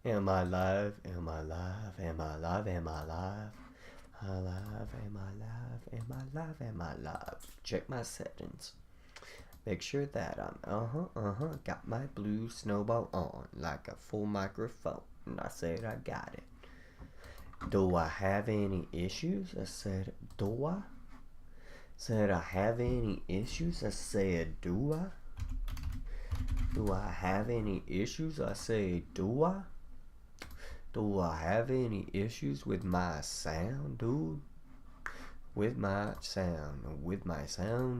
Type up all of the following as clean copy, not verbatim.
Am I live? Am I live? Am I live? Am I live? Alive? Am I live? Am I live? Am I live? Check my settings. Make sure that I'm got my blue snowball on like a full microphone. And I said I got it. Do I have any issues? I said, do I? Said I have any issues? I said, do I? Do I have any issues? I say, do I? Do I have any issues with my sound, dude? With my sound,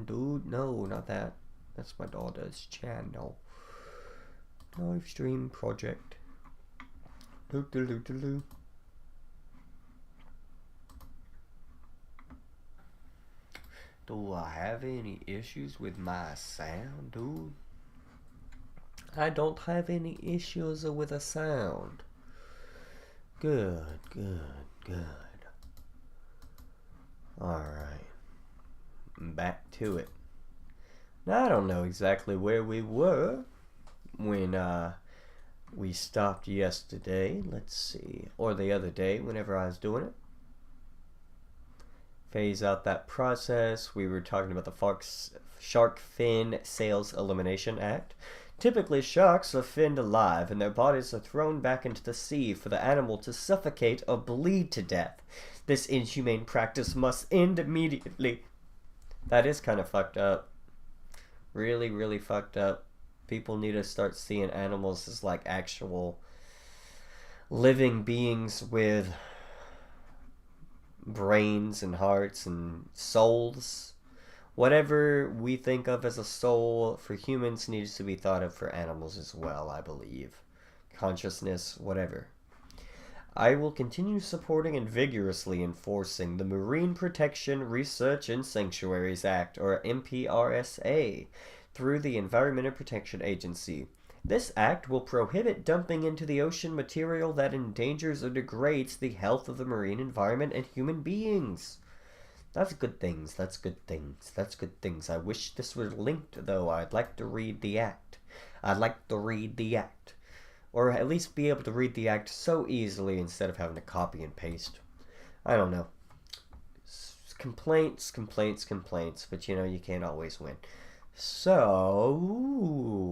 dude? No, not that. That's my daughter's channel. Live stream project. Do do do do do. Do I have any issues with my sound, dude? I don't have any issues with a sound. Good, good, good. Alright. Back to it. Now, I don't know exactly where we were when we stopped yesterday. Let's see. Or the other day, whenever I was doing it. Phase out that process. We were talking about the Shark Fin Sales Elimination Act. Typically, sharks are finned alive and their bodies are thrown back into the sea for the animal to suffocate or bleed to death. This inhumane practice must end immediately. That is kind of fucked up. Really, really fucked up. People need to start seeing animals as like actual living beings with brains and hearts and souls. Whatever we think of as a soul for humans needs to be thought of for animals as well, I believe. Consciousness, whatever. I will continue supporting and vigorously enforcing the Marine Protection Research and Sanctuaries Act, or MPRSA, through the Environmental Protection Agency. This act will prohibit dumping into the ocean material that endangers or degrades the health of the marine environment and human beings. That's good things. That's good things. That's good things. I wish this were linked, though. I'd like to read the act. I'd like to read the act. Or at least be able to read the act so easily instead of having to copy and paste. I don't know. Complaints, complaints, complaints. But, you know, you can't always win. So,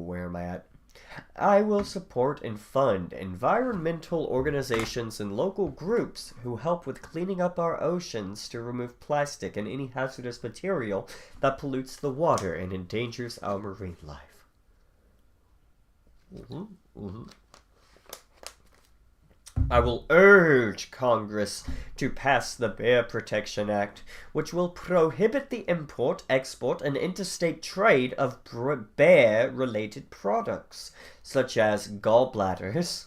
where am I at? I will support and fund environmental organizations and local groups who help with cleaning up our oceans to remove plastic and any hazardous material that pollutes the water and endangers our marine life. I will urge Congress to pass the Bear Protection Act, which will prohibit the import, export, and interstate trade of bear-related products, such as gallbladders.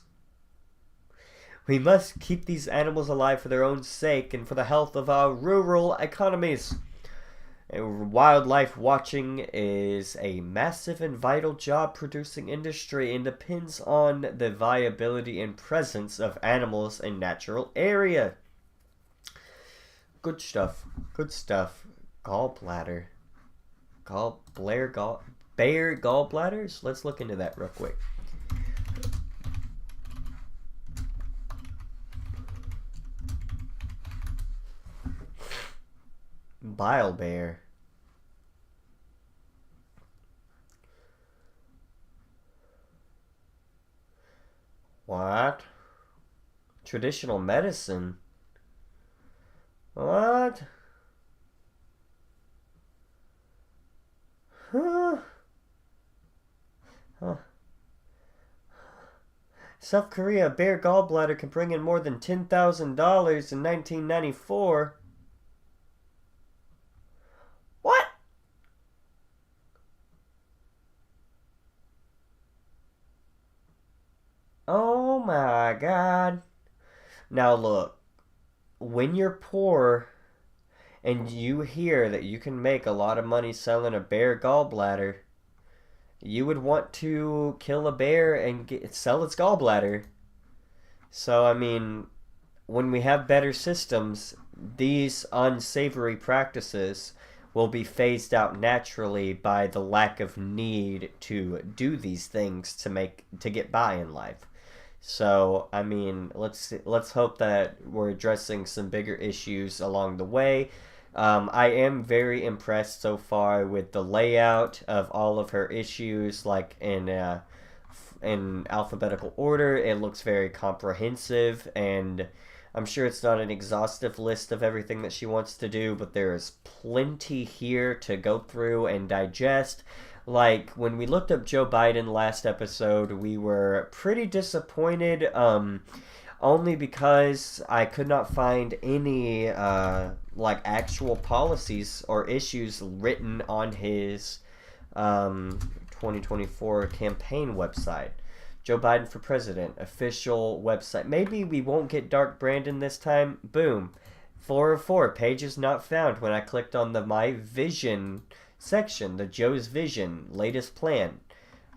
We must keep these animals alive for their own sake and for the health of our rural economies. Wildlife watching is a massive and vital job-producing industry and depends on the viability and presence of animals in natural area. Good stuff. Good stuff. Gallbladder. Bear gallbladders? Let's look into that real quick. Bile bear. What? Traditional medicine? What? Huh? Huh. South Korea, a bear gallbladder can bring in more than $10,000 in 1994. What? Oh my god. Now look, when you're poor and you hear that you can make a lot of money selling a bear gallbladder, you would want to kill a bear and sell its gallbladder. So, I mean, when we have better systems, these unsavory practices will be phased out naturally by the lack of need to do these things to get by in life. So, I mean, let's hope that we're addressing some bigger issues along the way. I am very impressed so far with the layout of all of her issues, like in alphabetical order. It looks very comprehensive, and I'm sure it's not an exhaustive list of everything that she wants to do, but there is plenty here to go through and digest. Like when we looked up Joe Biden last episode, we were pretty disappointed. Only because I could not find any like actual policies or issues written on his 2024 campaign website. Joe Biden for president, official website. Maybe we won't get Dark Brandon this time. Boom. 404, pages not found when I clicked on the My Vision section, the Joe's Vision, latest plan.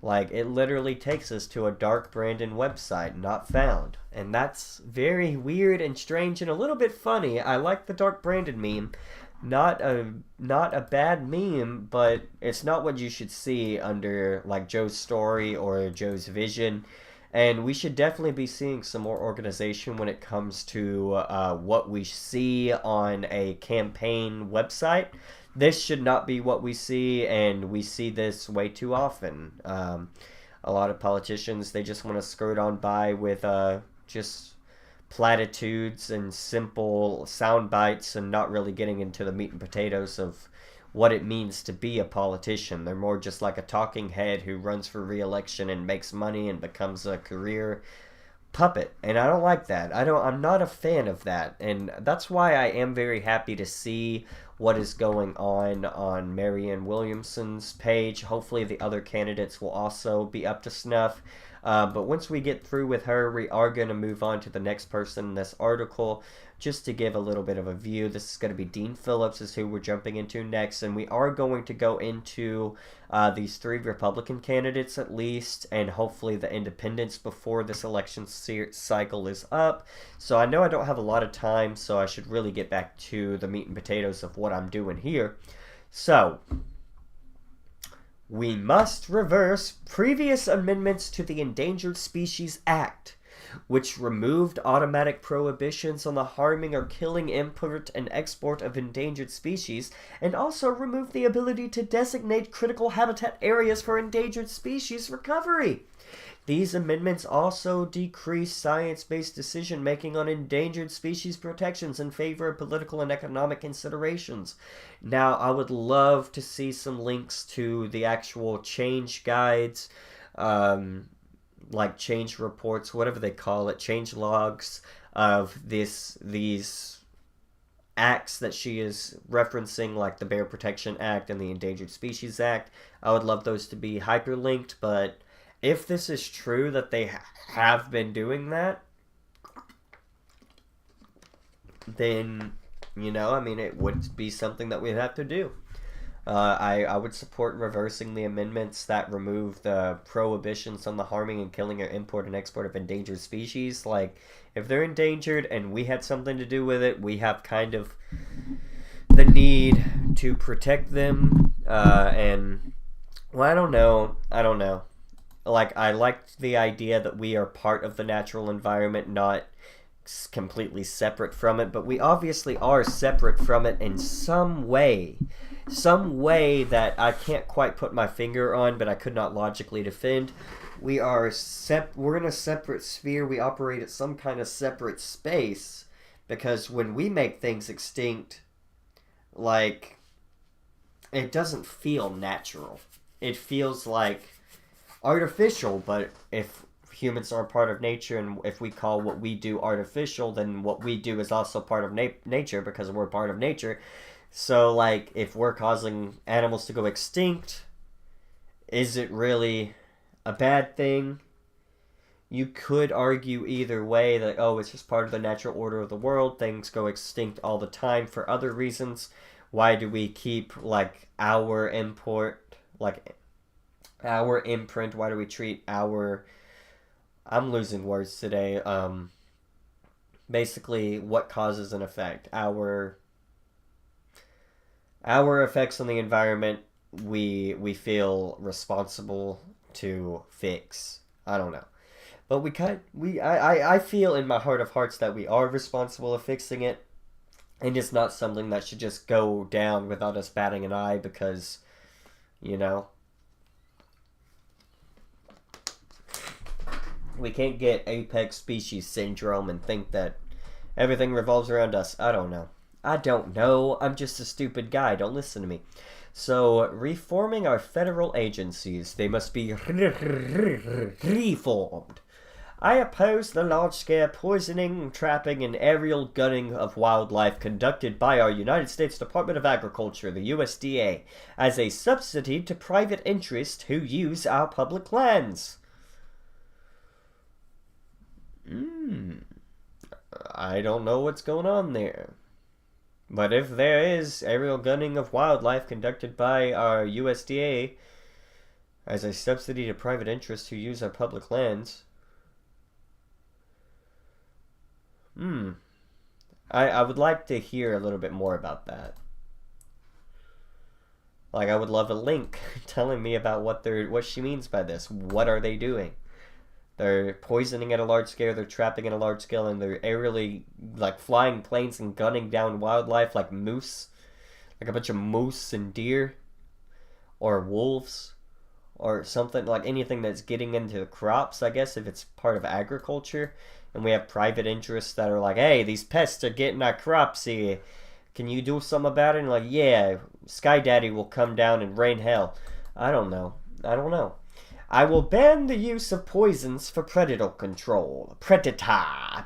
Like, it literally takes us to a Dark Brandon website, not found. And that's very weird and strange and a little bit funny. I like the Dark Brandon meme. Not a bad meme, but it's not what you should see under like Joe's story or Joe's vision. And we should definitely be seeing some more organization when it comes to what we see on a campaign website. This should not be what we see, and we see this way too often. A lot of politicians, they just want to skirt on by with just platitudes and simple sound bites and not really getting into the meat and potatoes of what it means to be a politician. They're more just like a talking head who runs for re-election and makes money and becomes a career puppet, and I don't like that. I'm not a fan of that, and that's why I am very happy to see what is going on Marianne Williamson's page. Hopefully the other candidates will also be up to snuff. But once we get through with her, we are going to move on to the next person in this article. Just to give a little bit of a view, this is going to be Dean Phillips is who we're jumping into next, and we are going to go into these three Republican candidates at least, and hopefully the independents before this election cycle is up. So I know I don't have a lot of time, so I should really get back to the meat and potatoes of what I'm doing here. So, we must reverse previous amendments to the Endangered Species Act, which removed automatic prohibitions on the harming or killing, import, and export of endangered species, and also removed the ability to designate critical habitat areas for endangered species recovery. These amendments also decrease science-based decision-making on endangered species protections in favor of political and economic considerations. Now, I would love to see some links to the actual change guides, like change reports, whatever they call it, change logs of these acts that she is referencing, like the Bear Protection Act and the Endangered Species Act. I would love those to be hyperlinked, but if this is true that they have been doing that, then, you know, I mean, it would be something that we'd have to do. I would support reversing the amendments that remove the prohibitions on the harming and killing or import and export of endangered species. Like, if they're endangered and we had something to do with it, we have kind of the need to protect them. And, well, I don't know. Like, I liked the idea that we are part of the natural environment, not completely separate from it, but we obviously are separate from it in some way that I can't quite put my finger on, but I could not logically defend. We're in a separate sphere. We operate at some kind of separate space, because when we make things extinct, like, it doesn't feel natural. It feels like artificial, but if humans are part of nature, and if we call what we do artificial, then what we do is also part of nature, because we're part of nature. So, like, if we're causing animals to go extinct, is it really a bad thing? You could argue either way, that, oh, it's just part of the natural order of the world, things go extinct all the time for other reasons. Why do we keep, like, our import, like, our imprint, why do we treat our, I'm losing words today, basically, what causes an effect? Our effects on the environment, we feel responsible to fix. I don't know. But I feel in my heart of hearts that we are responsible of fixing it, and it's not something that should just go down without us batting an eye because, you know, we can't get apex species syndrome and think that everything revolves around us. I don't know. I don't know. I'm just a stupid guy. Don't listen to me. So, reforming our federal agencies, they must be reformed. I oppose the large-scale poisoning, trapping, and aerial gunning of wildlife conducted by our United States Department of Agriculture, the USDA, as a subsidy to private interests who use our public lands. I don't know what's going on there. But if there is aerial gunning of wildlife conducted by our USDA as a subsidy to private interests who use our public lands, I would like to hear a little bit more about that. Like, I would love a link telling me about what she means by this. What are they doing? They're poisoning at a large scale, they're trapping at a large scale, and they're aerially, like, flying planes and gunning down wildlife like moose. Like a bunch of moose and deer. Or wolves. Or something, like anything that's getting into the crops, I guess, if it's part of agriculture. And we have private interests that are like, hey, these pests are getting our crops here. Can you do something about it? And like, yeah, Sky Daddy will come down and rain hell. I don't know. I will ban the use of poisons for predator control. Predator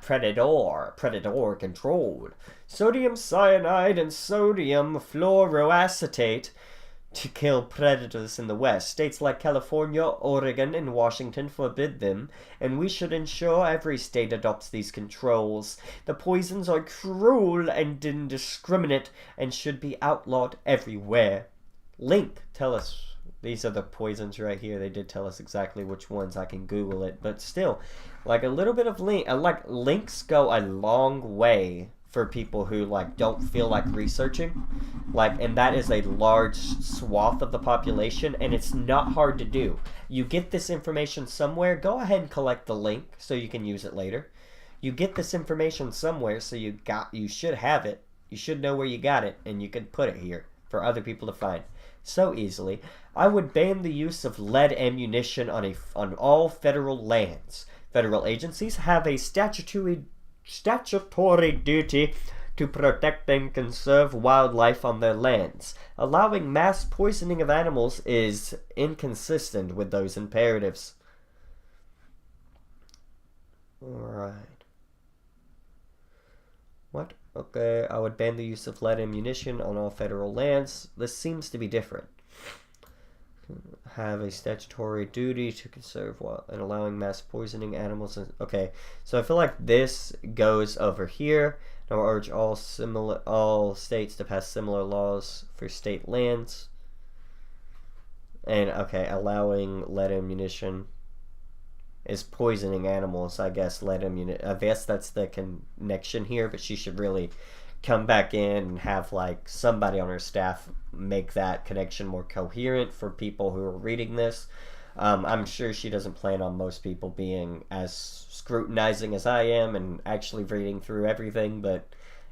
controlled. Sodium cyanide and sodium fluoroacetate to kill predators in the West. States like California, Oregon, and Washington forbid them, and we should ensure every state adopts these controls. The poisons are cruel and indiscriminate and should be outlawed everywhere. Link, tell us. These are the poisons right here. They did tell us exactly which ones. I can Google it. But still, like a little bit of link. Like links go a long way for people who like don't feel like researching. Like, and that is a large swath of the population, and it's not hard to do. You get this information somewhere. Go ahead and collect the link so you can use it later. You get this information somewhere, so you should have it. You should know where you got it, and you can put it here for other people to find so easily. I would ban the use of lead ammunition on all federal lands. Federal agencies have a statutory duty to protect and conserve wildlife on their lands. Allowing mass poisoning of animals is inconsistent with those imperatives. Alright. What? Okay, I would ban the use of lead ammunition on all federal lands. This seems to be different. Have a statutory duty to conserve wild and allowing mass poisoning animals. Okay, so I feel like this goes over here. Now I urge all states to pass similar laws for state lands. And okay, allowing lead ammunition is poisoning animals. I guess lead ammunition. I guess that's the connection here, but she should really come back in and have like somebody on her staff make that connection more coherent for people who are reading this. I'm sure she doesn't plan on most people being as scrutinizing as I am and actually reading through everything, but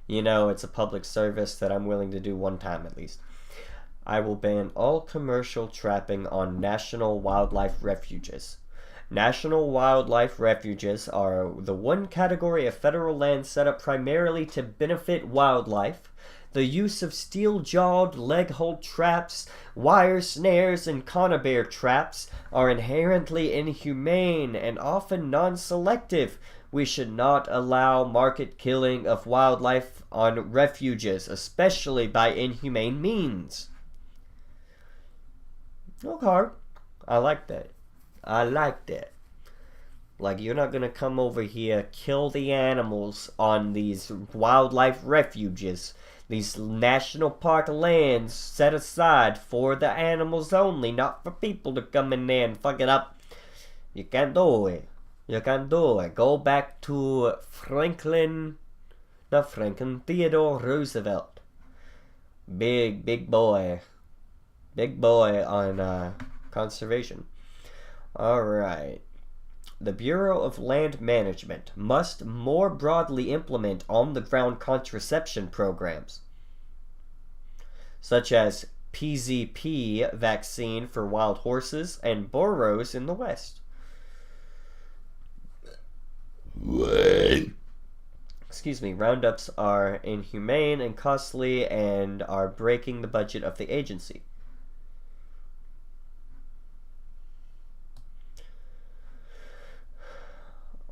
you know, it's a public service that I'm willing to do one time at least. I will ban all commercial trapping on national wildlife refuges. National wildlife refuges are the one category of federal land set up primarily to benefit wildlife. The use of steel-jawed, leg-hold traps, wire snares, and conibear traps are inherently inhumane and often non-selective. We should not allow market killing of wildlife on refuges, especially by inhumane means. Okay, I like that. Like, you're not gonna come over here, kill the animals on these wildlife refuges, these national park lands set aside for the animals only, not for people to come in there and fuck it up. You can't do it. Go back to Theodore Roosevelt. Big boy on conservation. Alright. the Bureau of Land Management must more broadly implement on-the-ground contraception programs, such as PZP vaccine for wild horses and burros in the West. Excuse me, roundups are inhumane and costly and are breaking the budget of the agency.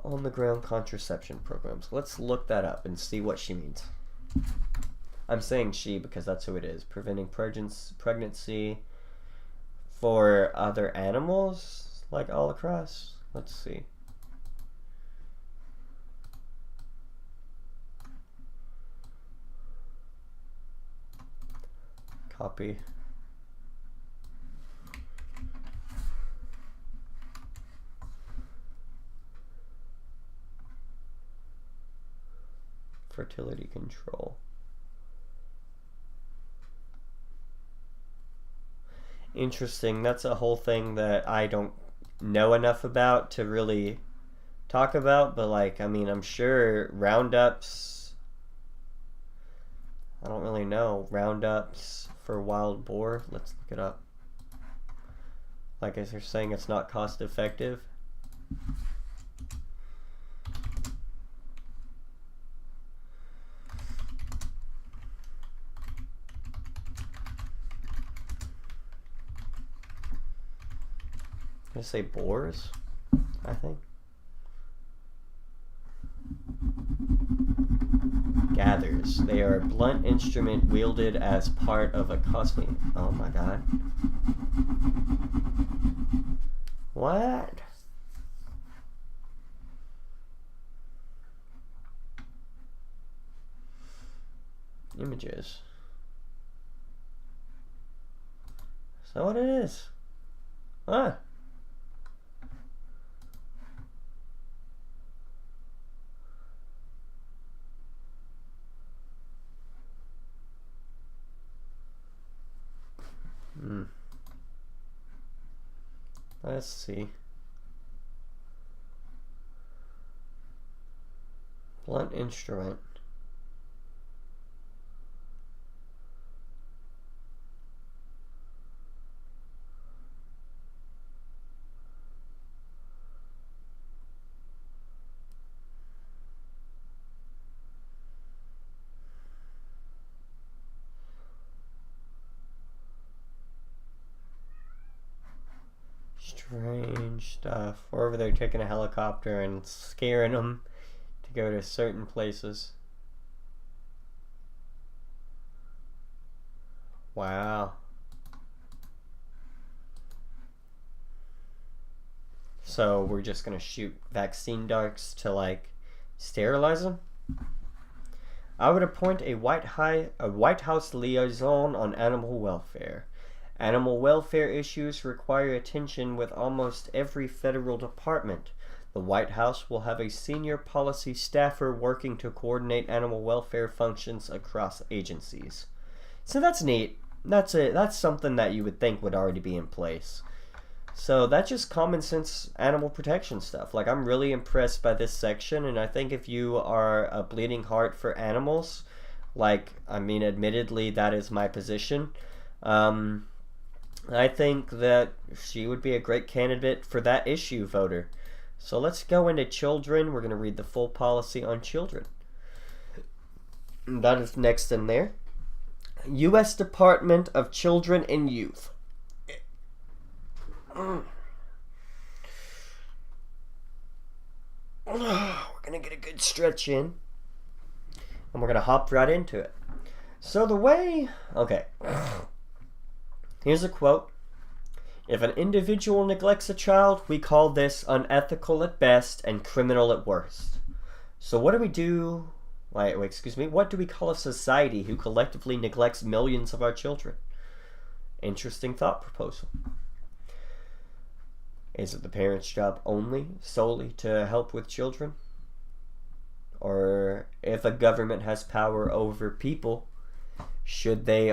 On-the-ground contraception programs. Let's look that up and see what she means. I'm saying she because that's who it is. Preventing pregnancy for other animals, like all across. Let's see. Copy. Fertility control. Interesting. That's a whole thing that I don't know enough about to really talk about, but like, I mean, I'm sure roundups, I don't really know. Roundups for wild boar. Let's look it up. Like, as they're saying, it's not cost effective. I'm gonna say boars, I think. Gathers. They are a blunt instrument wielded as part of a costly... Oh my god. What? Images. Is that what it is? Huh? Let's see. Blunt instrument. Strange stuff. Or over there taking a helicopter and scaring them to go to certain places. Wow. So we're just gonna shoot vaccine darts to like sterilize them? I would appoint a White House liaison on animal welfare. Animal welfare issues require attention with almost every federal department. The White House will have a senior policy staffer working to coordinate animal welfare functions across agencies. So that's neat. That's it. That's something that you would think would already be in place. So that's just common sense animal protection stuff. Like, I'm really impressed by this section, and I think if you are a bleeding heart for animals, like, I mean, admittedly, that is my position. I think that she would be a great candidate for that issue voter. So let's go into children. We're going to read the full policy on children. That is next in there. U.S. Department of Children and Youth. We're going to get a good stretch in. And we're going to hop right into it. So the way... Okay. Here's a quote. If an individual neglects a child, we call this unethical at best and criminal at worst. So what do we do... what do we call a society who collectively neglects millions of our children? Interesting thought proposal. Is it the parent's job solely to help with children? Or if a government has power over people, should they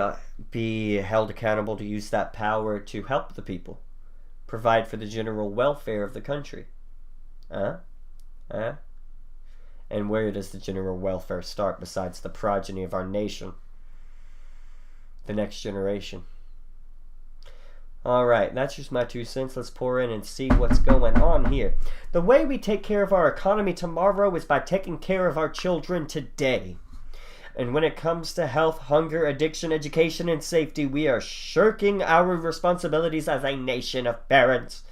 be held accountable to use that power to help the people, provide for the general welfare of the country? Huh? Huh? And where does the general welfare start besides the progeny of our nation? The next generation. Alright, that's just my 2 cents. Let's pour in and see what's going on here. The way we take care of our economy tomorrow is by taking care of our children today. And when it comes to health, hunger, addiction, education, and safety, we are shirking our responsibilities as a nation of parents.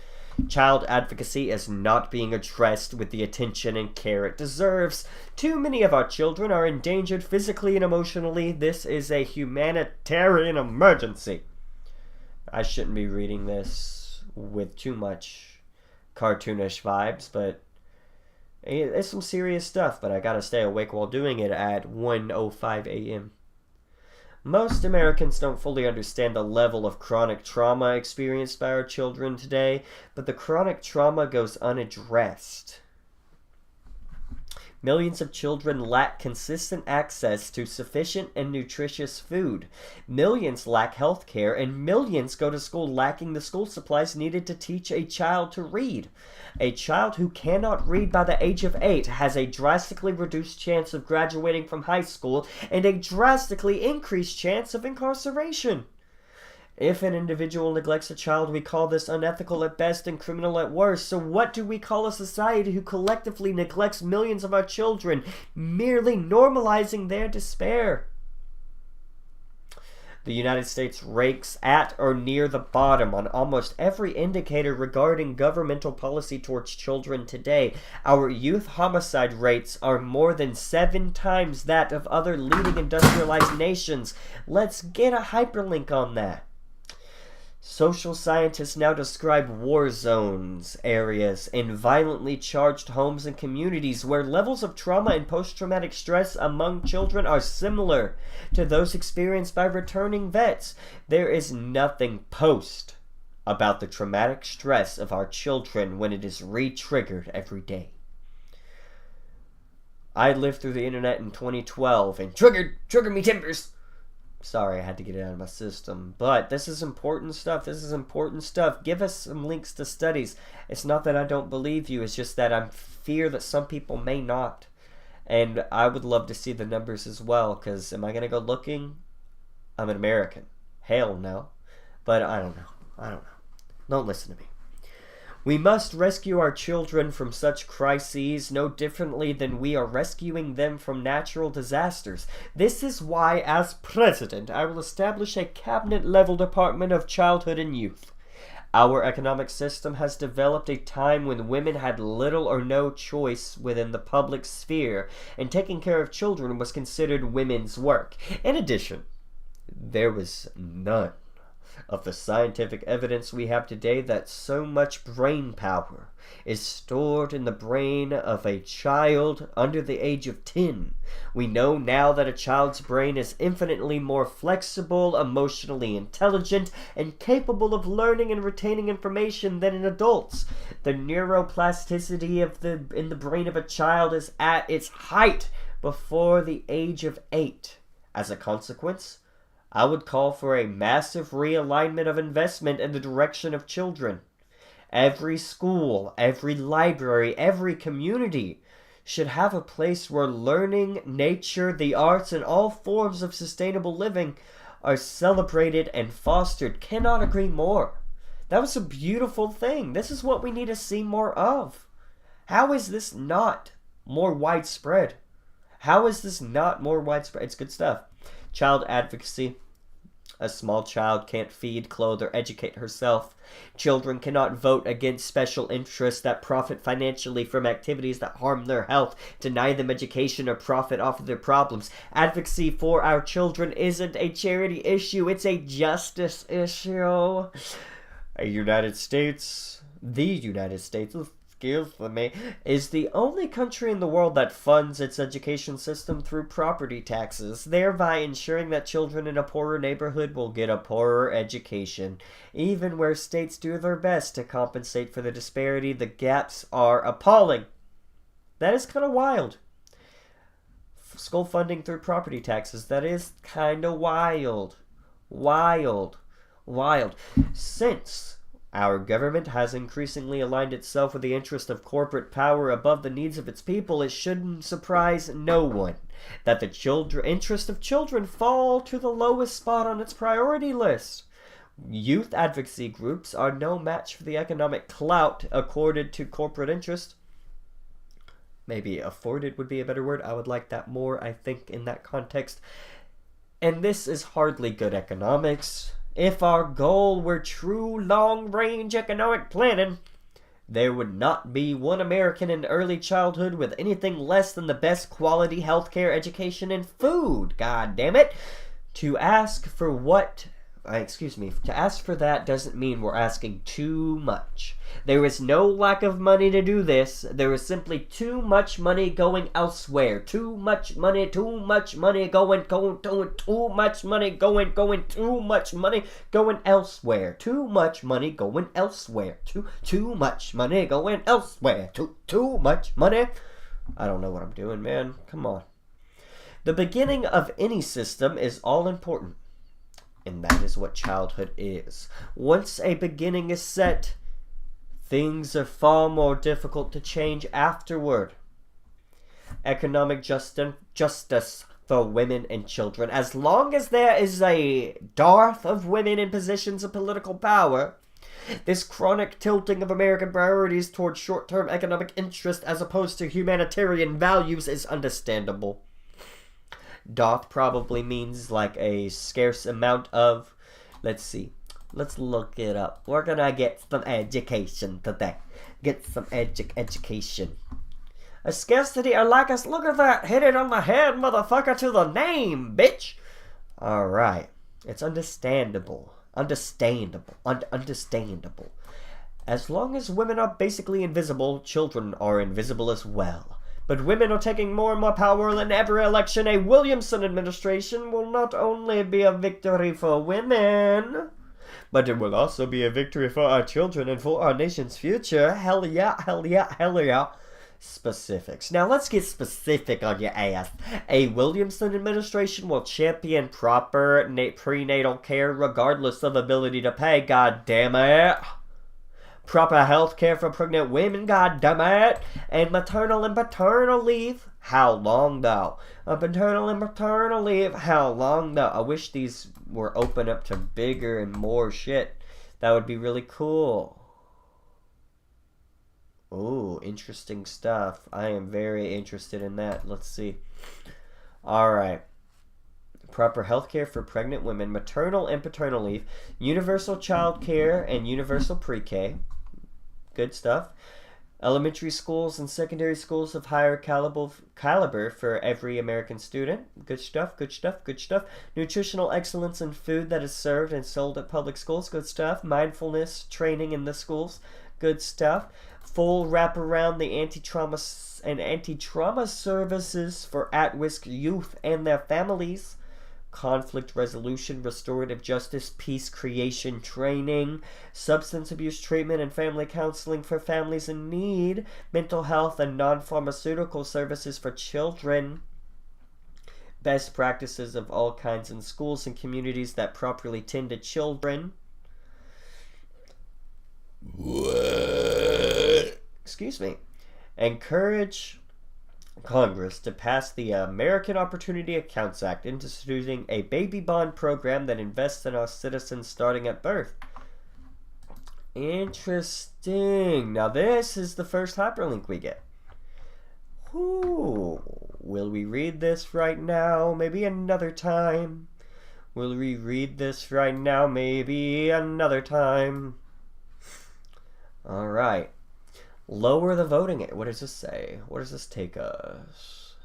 Child advocacy is not being addressed with the attention and care it deserves. Too many of our children are endangered physically and emotionally. This is a humanitarian emergency. I shouldn't be reading this with too much cartoonish vibes, but it's some serious stuff, but I gotta stay awake while doing it at 1:05 a.m. Most Americans don't fully understand the level of chronic trauma experienced by our children today, but the chronic trauma goes unaddressed. Millions of children lack consistent access to sufficient and nutritious food. Millions lack health care, and millions go to school lacking the school supplies needed to teach a child to read. A child who cannot read by the age of 8 has a drastically reduced chance of graduating from high school and a drastically increased chance of incarceration. If an individual neglects a child, we call this unethical at best and criminal at worst. So what do we call a society who collectively neglects millions of our children, merely normalizing their despair? The United States ranks at or near the bottom on almost every indicator regarding governmental policy towards children today. Our youth homicide rates are more than 7 times that of other leading industrialized nations. Let's get a hyperlink on that. Social scientists now describe war zones areas in violently charged homes and communities where levels of trauma and post-traumatic stress among children are similar to those experienced by returning vets. There is nothing post about the traumatic stress of our children when it is re-triggered every day. I lived through the internet in 2012 and triggered me timbers. Sorry, I had to get it out of my system. But this is important stuff. This is important stuff. Give us some links to studies. It's not that I don't believe you. It's just that I fear that some people may not. And I would love to see the numbers as well. Because am I going to go looking? I'm an American. Hell no. But I don't know. Don't listen to me. We must rescue our children from such crises no differently than we are rescuing them from natural disasters. This is why, as president, I will establish a cabinet-level Department of Childhood and Youth. Our economic system has developed a time when women had little or no choice within the public sphere, and taking care of children was considered women's work. In addition, there was none of the scientific evidence we have today that so much brain power is stored in the brain of a child under the age of 10. We know now that a child's brain is infinitely more flexible, emotionally intelligent, and capable of learning and retaining information than in adults. The neuroplasticity in the brain of a child is at its height before the age of 8. As a consequence, I would call for a massive realignment of investment in the direction of children. Every school, every library, every community should have a place where learning, nature, the arts, and all forms of sustainable living are celebrated and fostered. Cannot agree more. That was a beautiful thing. This is what we need to see more of. How is this not more widespread? How is this not more widespread? It's good stuff. Child advocacy. A small child can't feed, clothe, or educate herself. Children cannot vote against special interests that profit financially from activities that harm their health, deny them education, or profit off of their problems. Advocacy for our children isn't a charity issue, it's a justice issue. The United States, is the only country in the world that funds its education system through property taxes, thereby ensuring that children in a poorer neighborhood will get a poorer education. Even where states do their best to compensate for the disparity, the gaps are appalling. That is kind of wild. School funding through property taxes, that is kind of wild. Wild. Since Our government has increasingly aligned itself with the interest of corporate power above the needs of its people. It shouldn't surprise no one that the interest of children fall to the lowest spot on its priority list. Youth advocacy groups are no match for the economic clout accorded to corporate interest. Maybe afforded would be a better word. I would like that more, I think, in that context. And this is hardly good economics. If our goal were true long-range economic planning, there would not be one American in early childhood with anything less than the best quality healthcare, education, and food. God damn it. To ask for that doesn't mean we're asking too much. There is no lack of money to do this. There is simply too much money going elsewhere. Too much money going, too much money going elsewhere. Too much money going elsewhere. Too much money going elsewhere. Too much money. I don't know what I'm doing, man. Come on. The beginning of any system is all important. And that is what childhood is. Once a beginning is set, things are far more difficult to change afterward. Economic justice for women and children. As long as there is a dearth of women in positions of political power, this chronic tilting of American priorities towards short-term economic interest as opposed to humanitarian values is understandable. Doth probably means like a scarce amount of, let's see, let's look it up. We're gonna get some education today. Get some education. A scarcity or lack of, look at that, hit it on the head, motherfucker, to the name, bitch. Alright, it's understandable. Understandable. As long as women are basically invisible, children are invisible as well. But women are taking more and more power in every election. A Williamson administration will not only be a victory for women, but it will also be a victory for our children and for our nation's future. Hell yeah, hell yeah, hell yeah. Specifics. Now let's get specific on your ass. A Williamson administration will champion proper prenatal care regardless of ability to pay. God damn it. Proper health care for pregnant women, god damn it, and maternal and paternal leave. How long though? Paternal and maternal leave. How long though? I wish these were open up to bigger and more shit. That would be really cool. Ooh, interesting stuff. I am very interested in that. Let's see. Alright. Proper health care for pregnant women, maternal and paternal leave, universal child care, and universal pre-K. Good stuff. Elementary schools and secondary schools of higher caliber for every American student. Good stuff, good stuff, good stuff. Nutritional excellence in food that is served and sold at public schools. Good stuff. Mindfulness training in the schools. Good stuff. Full wraparound the anti-trauma services for at-risk youth and their families. Conflict resolution, restorative justice, peace creation training, substance abuse treatment and family counseling for families in need, mental health and non-pharmaceutical services for children, best practices of all kinds in schools and communities that properly tend to children. Excuse me. Encourage Congress to pass the American Opportunity Accounts Act, instituting a baby bond program that invests in our citizens starting at birth. Interesting. Now this is the first hyperlink we get. Ooh. Will we read this right now? Maybe another time. Will we read this right now? Maybe another time. Alright. Lower the voting age. What does this say? What does this take us?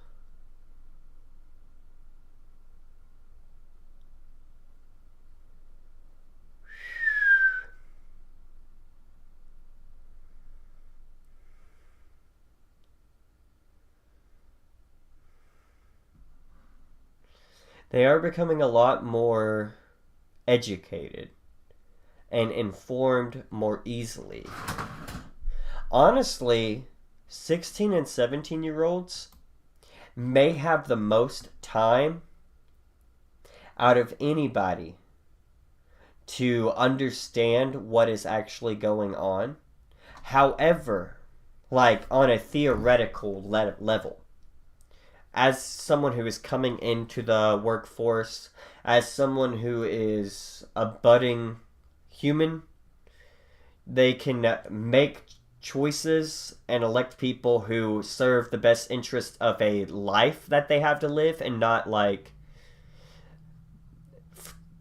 They are becoming a lot more educated and informed more easily. Honestly, 16 and 17-year-olds may have the most time out of anybody to understand what is actually going on. However, like on a theoretical level, as someone who is coming into the workforce, as someone who is a budding human, they can make choices and elect people who serve the best interest of a life that they have to live, and not like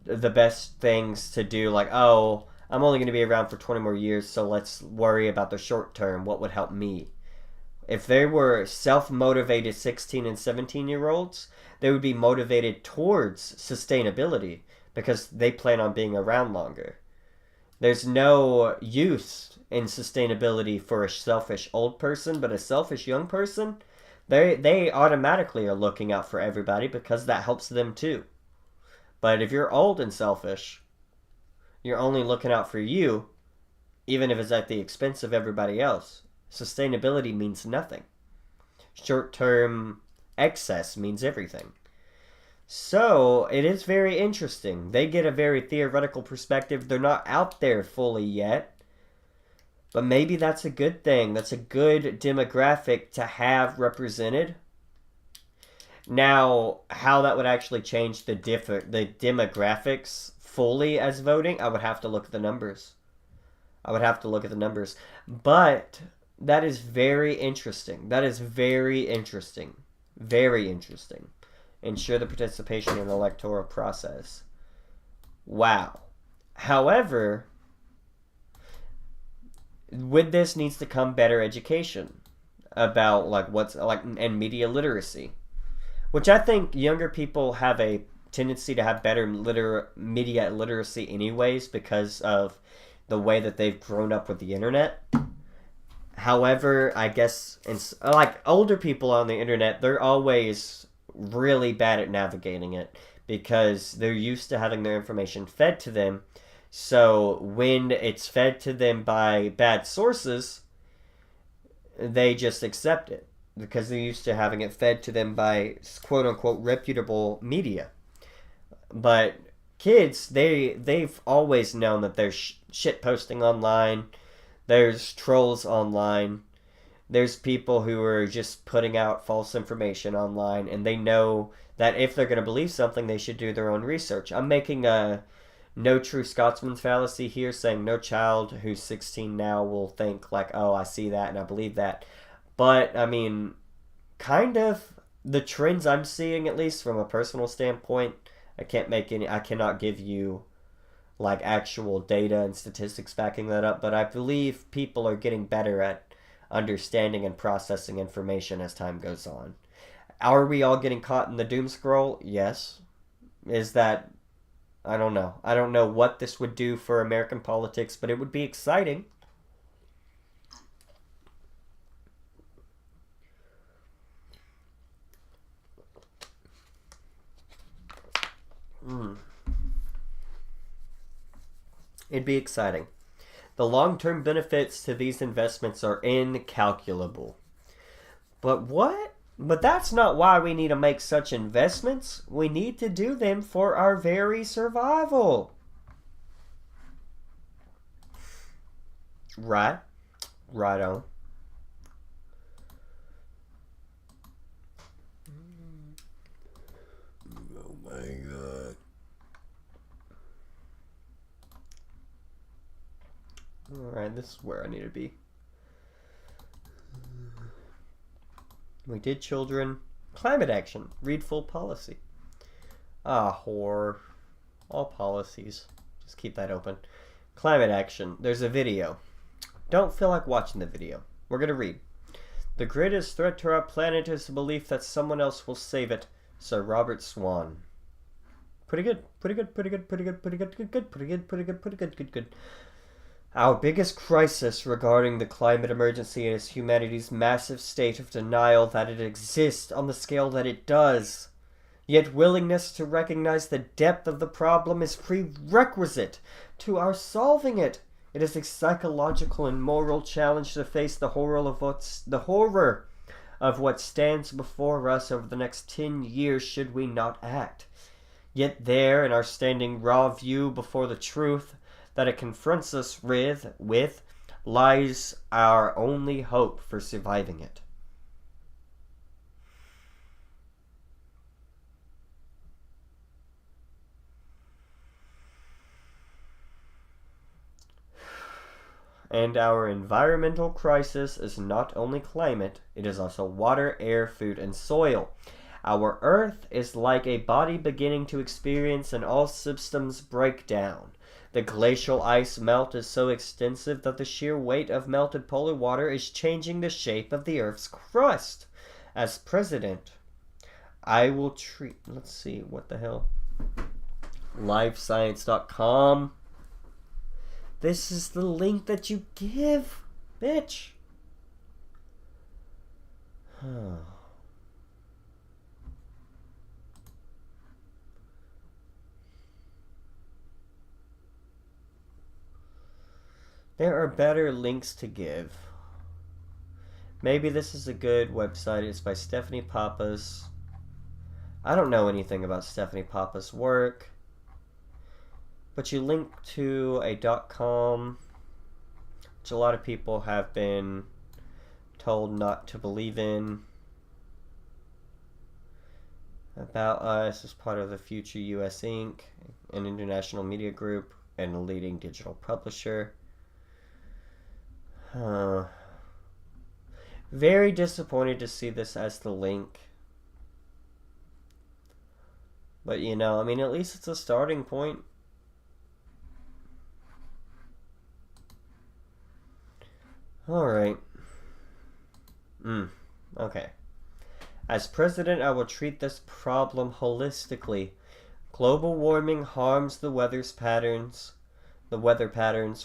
the best things to do, like, oh, I'm only going to be around for 20 more years, so let's worry about the short term. What would help me? If they were self-motivated 16 and 17-year-olds, they would be motivated towards sustainability because they plan on being around longer. There's no use in sustainability for a selfish old person, but a selfish young person, they automatically are looking out for everybody because that helps them too. But if you're old and selfish, you're only looking out for you, even if it's at the expense of everybody else. Sustainability means nothing. Short-term excess means everything. So, it is very interesting. They get a very theoretical perspective. They're not out there fully yet. But maybe that's a good thing. That's a good demographic to have represented. Now, how that would actually change the demographics fully as voting, I would have to look at the numbers. But that is very interesting. Very interesting. Ensure the participation in the electoral process. Wow. However, with this needs to come better education about and media literacy, which I think younger people have a tendency to have better media literacy anyways because of the way that they've grown up with the internet. However, I guess older people on the internet, they're always really bad at navigating it because they're used to having their information fed to them. So when it's fed to them by bad sources, they just accept it because they're used to having it fed to them by quote-unquote reputable media. But kids, they've always known that there's shit posting online, there's trolls online, there's people who are just putting out false information online, and they know that if they're going to believe something, they should do their own research. I'm making a no true Scotsman's fallacy here, saying no child who's 16 now will think like, oh, I see that and I believe that. But, I mean, kind of the trends I'm seeing, at least from a personal standpoint, I cannot give you like actual data and statistics backing that up, but I believe people are getting better at understanding and processing information as time goes on. Are we all getting caught in the doom scroll? Yes. Is that... I don't know. I don't know what this would do for American politics, but it would be exciting. It'd be exciting. The long-term benefits to these investments are incalculable. But what? But that's not why we need to make such investments. We need to do them for our very survival. Right? Right on. Oh my god. Alright, this is where I need to be. We did children. Climate action. Read full policy. Ah, horror. All policies. Just keep that open. Climate action. There's a video. Don't feel like watching the video. We're going to read. The greatest threat to our planet is the belief that someone else will save it. Sir Robert Swan. Pretty good. Our biggest crisis regarding the climate emergency is humanity's massive state of denial that it exists on the scale that it does. Yet willingness to recognize the depth of the problem is prerequisite to our solving it. It is a psychological and moral challenge to face the horror of what stands before us over the next 10 years should we not act. Yet there, in our standing raw view before the truth that it confronts us with lies our only hope for surviving it. And our environmental crisis is not only climate, it is also water, air, food, and soil. Our Earth is like a body beginning to experience an all systems breakdown. The glacial ice melt is so extensive that the sheer weight of melted polar water is changing the shape of the Earth's crust. As president, I will treat. Let's see, what the hell? Livescience.com. This is the link that you give, bitch. There are better links to give. Maybe this is a good website. It's by Stephanie Pappas. I don't know anything about Stephanie Pappas' work. But you link to a .com, which a lot of people have been told not to believe in. About Us as part of the Future US Inc., an international media group and a leading digital publisher. Very disappointed to see this as the link. But you know, I mean, at least it's a starting point. Alright. Okay. As president, I will treat this problem holistically. Global warming harms the weather patterns,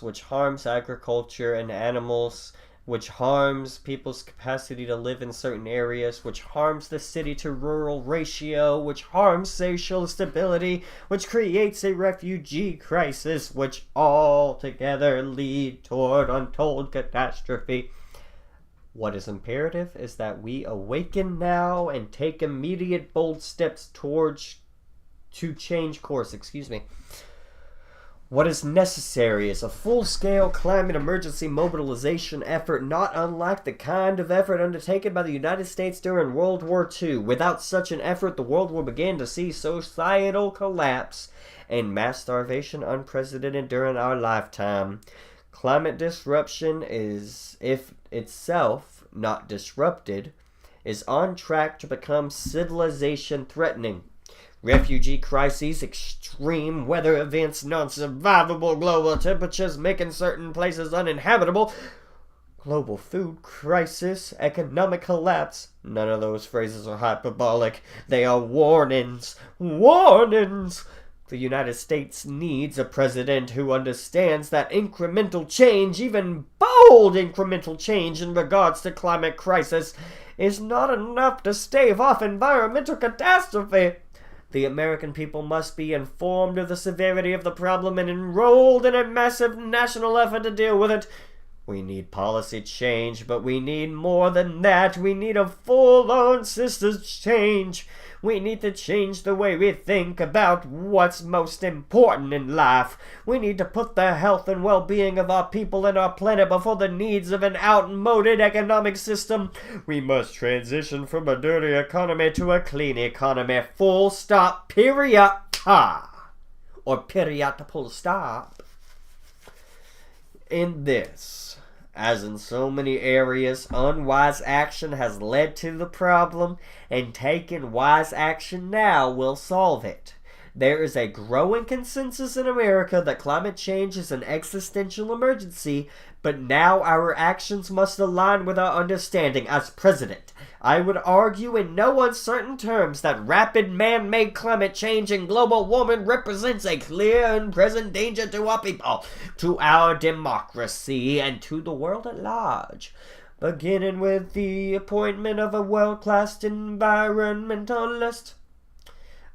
which harms agriculture and animals, which harms people's capacity to live in certain areas, which harms the city to rural ratio, which harms social stability, which creates a refugee crisis, which all together lead toward untold catastrophe. What is imperative is that we awaken now and take immediate bold steps to change course. What is necessary is a full-scale climate emergency mobilization effort not unlike the kind of effort undertaken by the United States during World War II. Without such an effort, the world will begin to see societal collapse and mass starvation unprecedented during our lifetime. Climate disruption is, if itself not disrupted, is on track to become civilization-threatening. Refugee crises, extreme weather events, non-survivable global temperatures making certain places uninhabitable, global food crisis, economic collapse. None of those phrases are hyperbolic. They are warnings. Warnings! The United States needs a president who understands that incremental change, even bold incremental change in regards to climate crisis, is not enough to stave off environmental catastrophe. The American people must be informed of the severity of the problem and enrolled in a massive national effort to deal with it. We need policy change, but we need more than that. We need a full-on systems change. We need to change the way we think about what's most important in life. We need to put the health and well-being of our people and our planet before the needs of an outmoded economic system. We must transition from a dirty economy to a clean economy. Full stop, period. Or period, full stop. In this, as in so many areas, unwise action has led to the problem, and taking wise action now will solve it. There is a growing consensus in America that climate change is an existential emergency, but now our actions must align with our understanding. As president, I would argue in no uncertain terms that rapid man-made climate change and global warming represents a clear and present danger to our people, to our democracy, and to the world at large. Beginning with the appointment of a world-class environmentalist.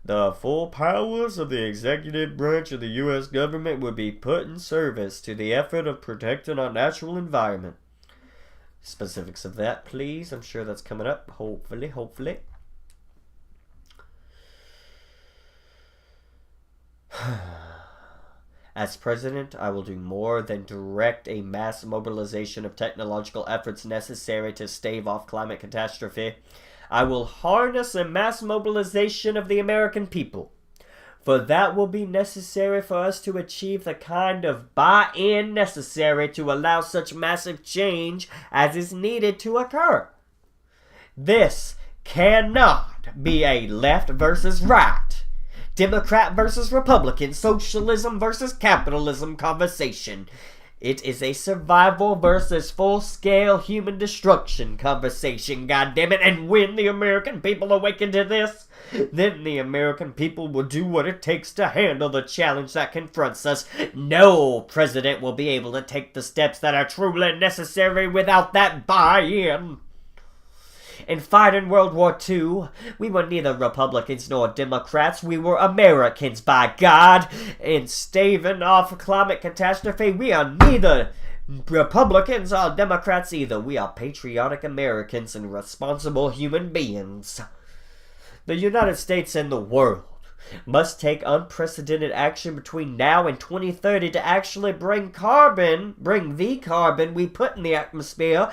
The full powers of the executive branch of the U.S. government would be put in service to the effort of protecting our natural environment. Specifics of that, please. I'm sure that's coming up. Hopefully. As president, I will do more than direct a mass mobilization of technological efforts necessary to stave off climate catastrophe. I will harness a mass mobilization of the American people, for that will be necessary for us to achieve the kind of buy-in necessary to allow such massive change as is needed to occur. This cannot be a left versus right, Democrat versus Republican, socialism versus capitalism conversation. It is a survival versus full-scale human destruction conversation, goddammit. And when the American people awaken to this, then the American people will do what it takes to handle the challenge that confronts us. No president will be able to take the steps that are truly necessary without that buy-in. In fighting World War II, we were neither Republicans nor Democrats. We were Americans, by God. In staving off climate catastrophe, we are neither Republicans or Democrats either. We are patriotic Americans and responsible human beings. The United States and the world must take unprecedented action between now and 2030 to actually bring the carbon we put in the atmosphere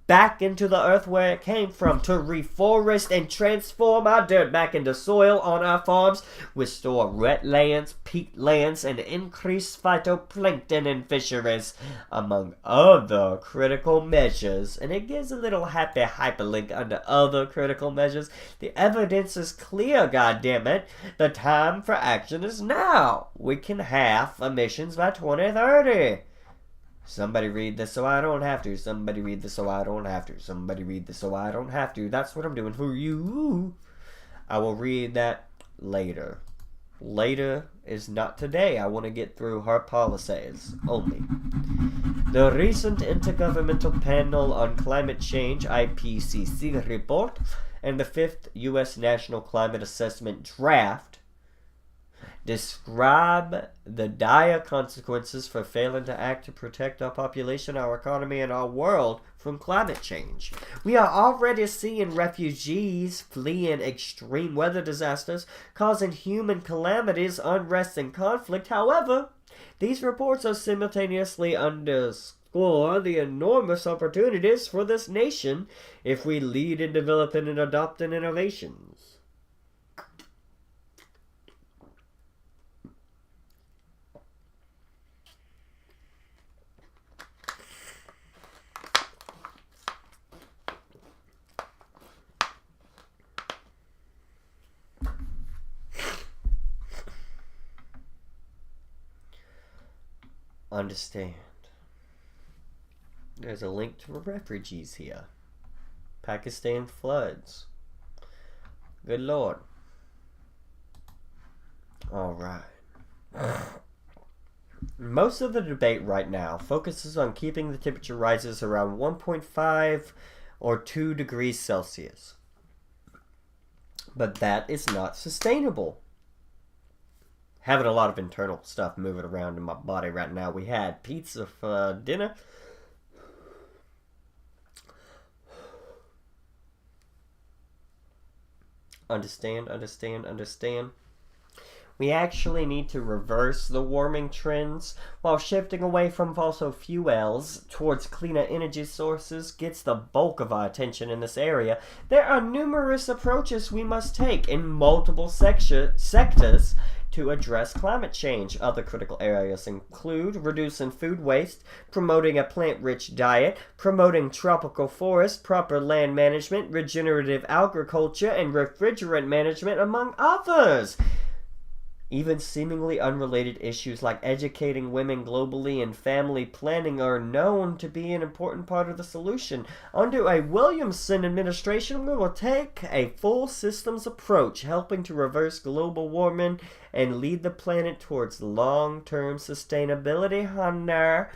back into the earth where it came from, to reforest and transform our dirt back into soil on our farms, restore wetlands, peatlands, and increase phytoplankton in fisheries, among other critical measures. And it gives a little happy hyperlink under other critical measures. The evidence is clear, goddammit. The time for action is now. We can halve emissions by 2030. Somebody read this so I don't have to. Somebody read this so I don't have to. Somebody read this so I don't have to. That's what I'm doing for you. I will read that later. Later is not today. I want to get through her policies only. The recent Intergovernmental Panel on Climate Change IPCC report and the 5th U.S. National Climate Assessment draft describe the dire consequences for failing to act to protect our population, our economy, and our world from climate change. We are already seeing refugees fleeing extreme weather disasters, causing human calamities, unrest, and conflict. However, these reports are simultaneously underscore the enormous opportunities for this nation if we lead in developing and adopting innovations. Understand. There's a link to refugees here. Pakistan floods. Good Lord. Alright. Most of the debate right now focuses on keeping the temperature rises around 1.5 or 2 degrees Celsius. But that is not sustainable. Having a lot of internal stuff moving around in my body right now. We had pizza for dinner. Understand. We actually need to reverse the warming trends while shifting away from fossil fuels towards cleaner energy sources gets the bulk of our attention in this area. There are numerous approaches we must take in multiple sectors to address climate change. Other critical areas include reducing food waste, promoting a plant-rich diet, promoting tropical forests, proper land management, regenerative agriculture, and refrigerant management, among others. Even seemingly unrelated issues like educating women globally and family planning are known to be an important part of the solution. Under a Williamson administration, we will take a full systems approach, helping to reverse global warming and lead the planet towards long-term sustainability.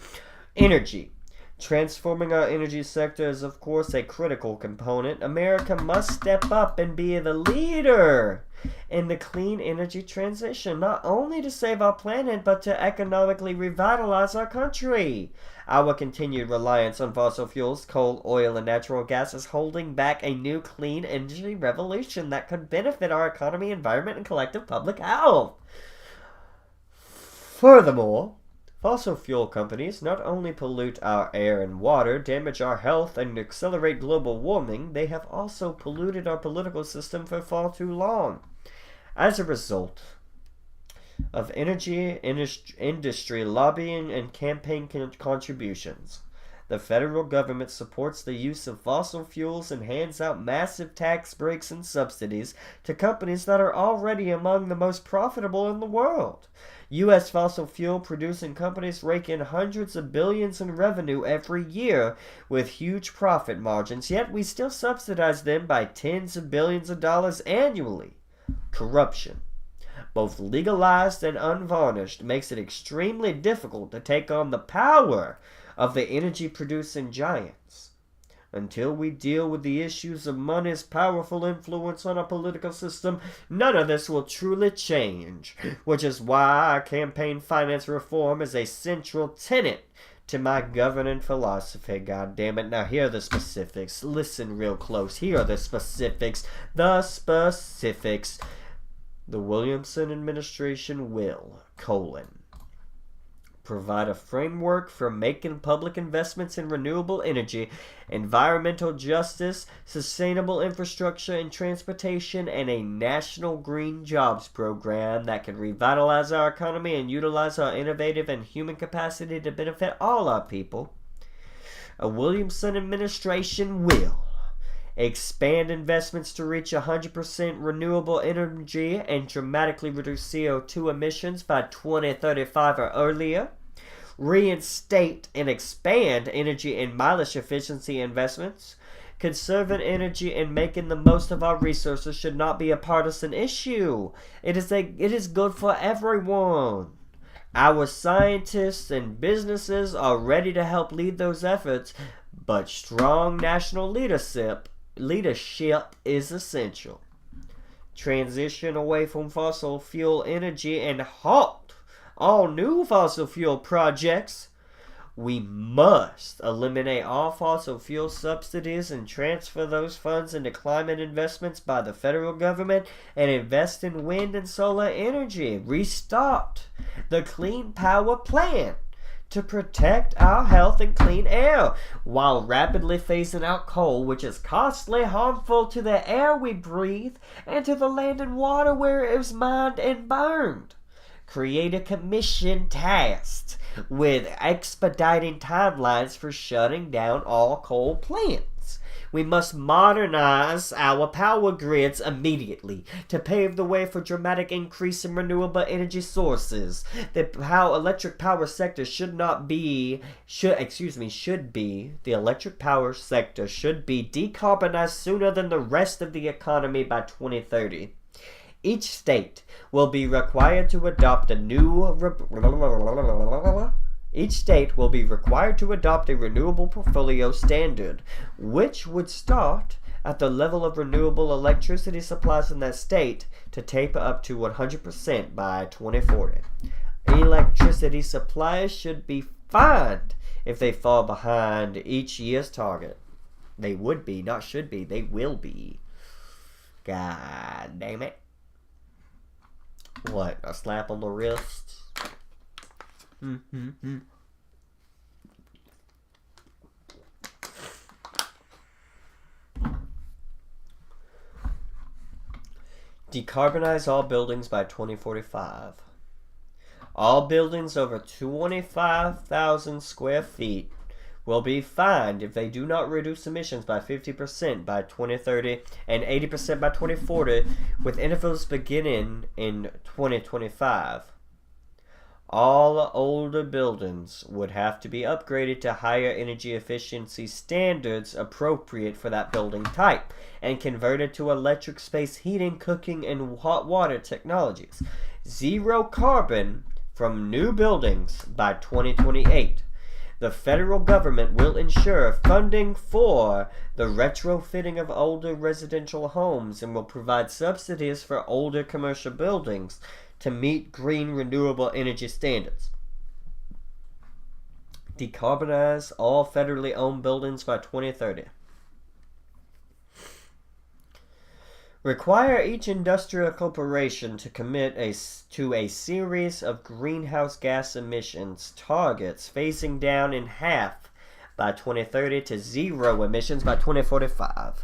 Energy. Transforming our energy sector is, of course, a critical component. America must step up and be the leader in the clean energy transition, not only to save our planet, but to economically revitalize our country. Our continued reliance on fossil fuels, coal, oil, and natural gas is holding back a new clean energy revolution that could benefit our economy, environment, and collective public health. Furthermore, fossil fuel companies not only pollute our air and water, damage our health, and accelerate global warming, they have also polluted our political system for far too long. As a result of energy industry lobbying and campaign contributions, the federal government supports the use of fossil fuels and hands out massive tax breaks and subsidies to companies that are already among the most profitable in the world. U.S. fossil fuel producing companies rake in hundreds of billions in revenue every year with huge profit margins, yet we still subsidize them by tens of billions of dollars annually. Corruption, both legalized and unvarnished, makes it extremely difficult to take on the power of the energy-producing giants. Until we deal with the issues of money's powerful influence on our political system, none of this will truly change, which is why campaign finance reform is a central tenet to my governing philosophy. God damn it. Now here are the specifics. Listen real close. Here are the specifics. The specifics. The Williamson administration will, provide a framework for making public investments in renewable energy, environmental justice, sustainable infrastructure and transportation, and a national green jobs program that can revitalize our economy and utilize our innovative and human capacity to benefit all our people. A Williamson administration will expand investments to reach 100% renewable energy and dramatically reduce CO2 emissions by 2035 or earlier. Reinstate and expand energy and mileage efficiency investments. Conserving energy and making the most of our resources should not be a partisan issue. It is good for everyone. Our scientists and businesses are ready to help lead those efforts, but strong national leadership is essential. Transition away from fossil fuel energy and halt all new fossil fuel projects. We must eliminate all fossil fuel subsidies and transfer those funds into climate investments by the federal government and invest in wind and solar energy. Restart the Clean Power Plan to protect our health and clean air, while rapidly phasing out coal, which is costly, harmful to the air we breathe, and to the land and water where it is mined and burned. Create a commission tasked with expediting timelines for shutting down all coal plants. We must modernize our power grids immediately to pave the way for dramatic increase in renewable energy sources. The electric power sector should be decarbonized sooner than the rest of the economy by 2030. Each state will be required to adopt a renewable portfolio standard, which would start at the level of renewable electricity supplies in that state to taper up to 100% by 2040. Electricity suppliers should be fined if they fall behind each year's target. They would be, not should be, they will be. God damn it. What, a slap on the wrist? Decarbonize all buildings by 2045. All buildings over 25,000 square feet will be fined if they do not reduce emissions by 50% by 2030 and 80% by 2040, with intervals beginning in 2025. All older buildings would have to be upgraded to higher energy efficiency standards appropriate for that building type and converted to electric space heating, cooking, and hot water technologies. Zero carbon from new buildings by 2028. The federal government will ensure funding for the retrofitting of older residential homes and will provide subsidies for older commercial buildings to meet green renewable energy standards. Decarbonize all federally owned buildings by 2030. Require each industrial corporation to commit to a series of greenhouse gas emissions targets, phasing down in half by 2030 to zero emissions by 2045.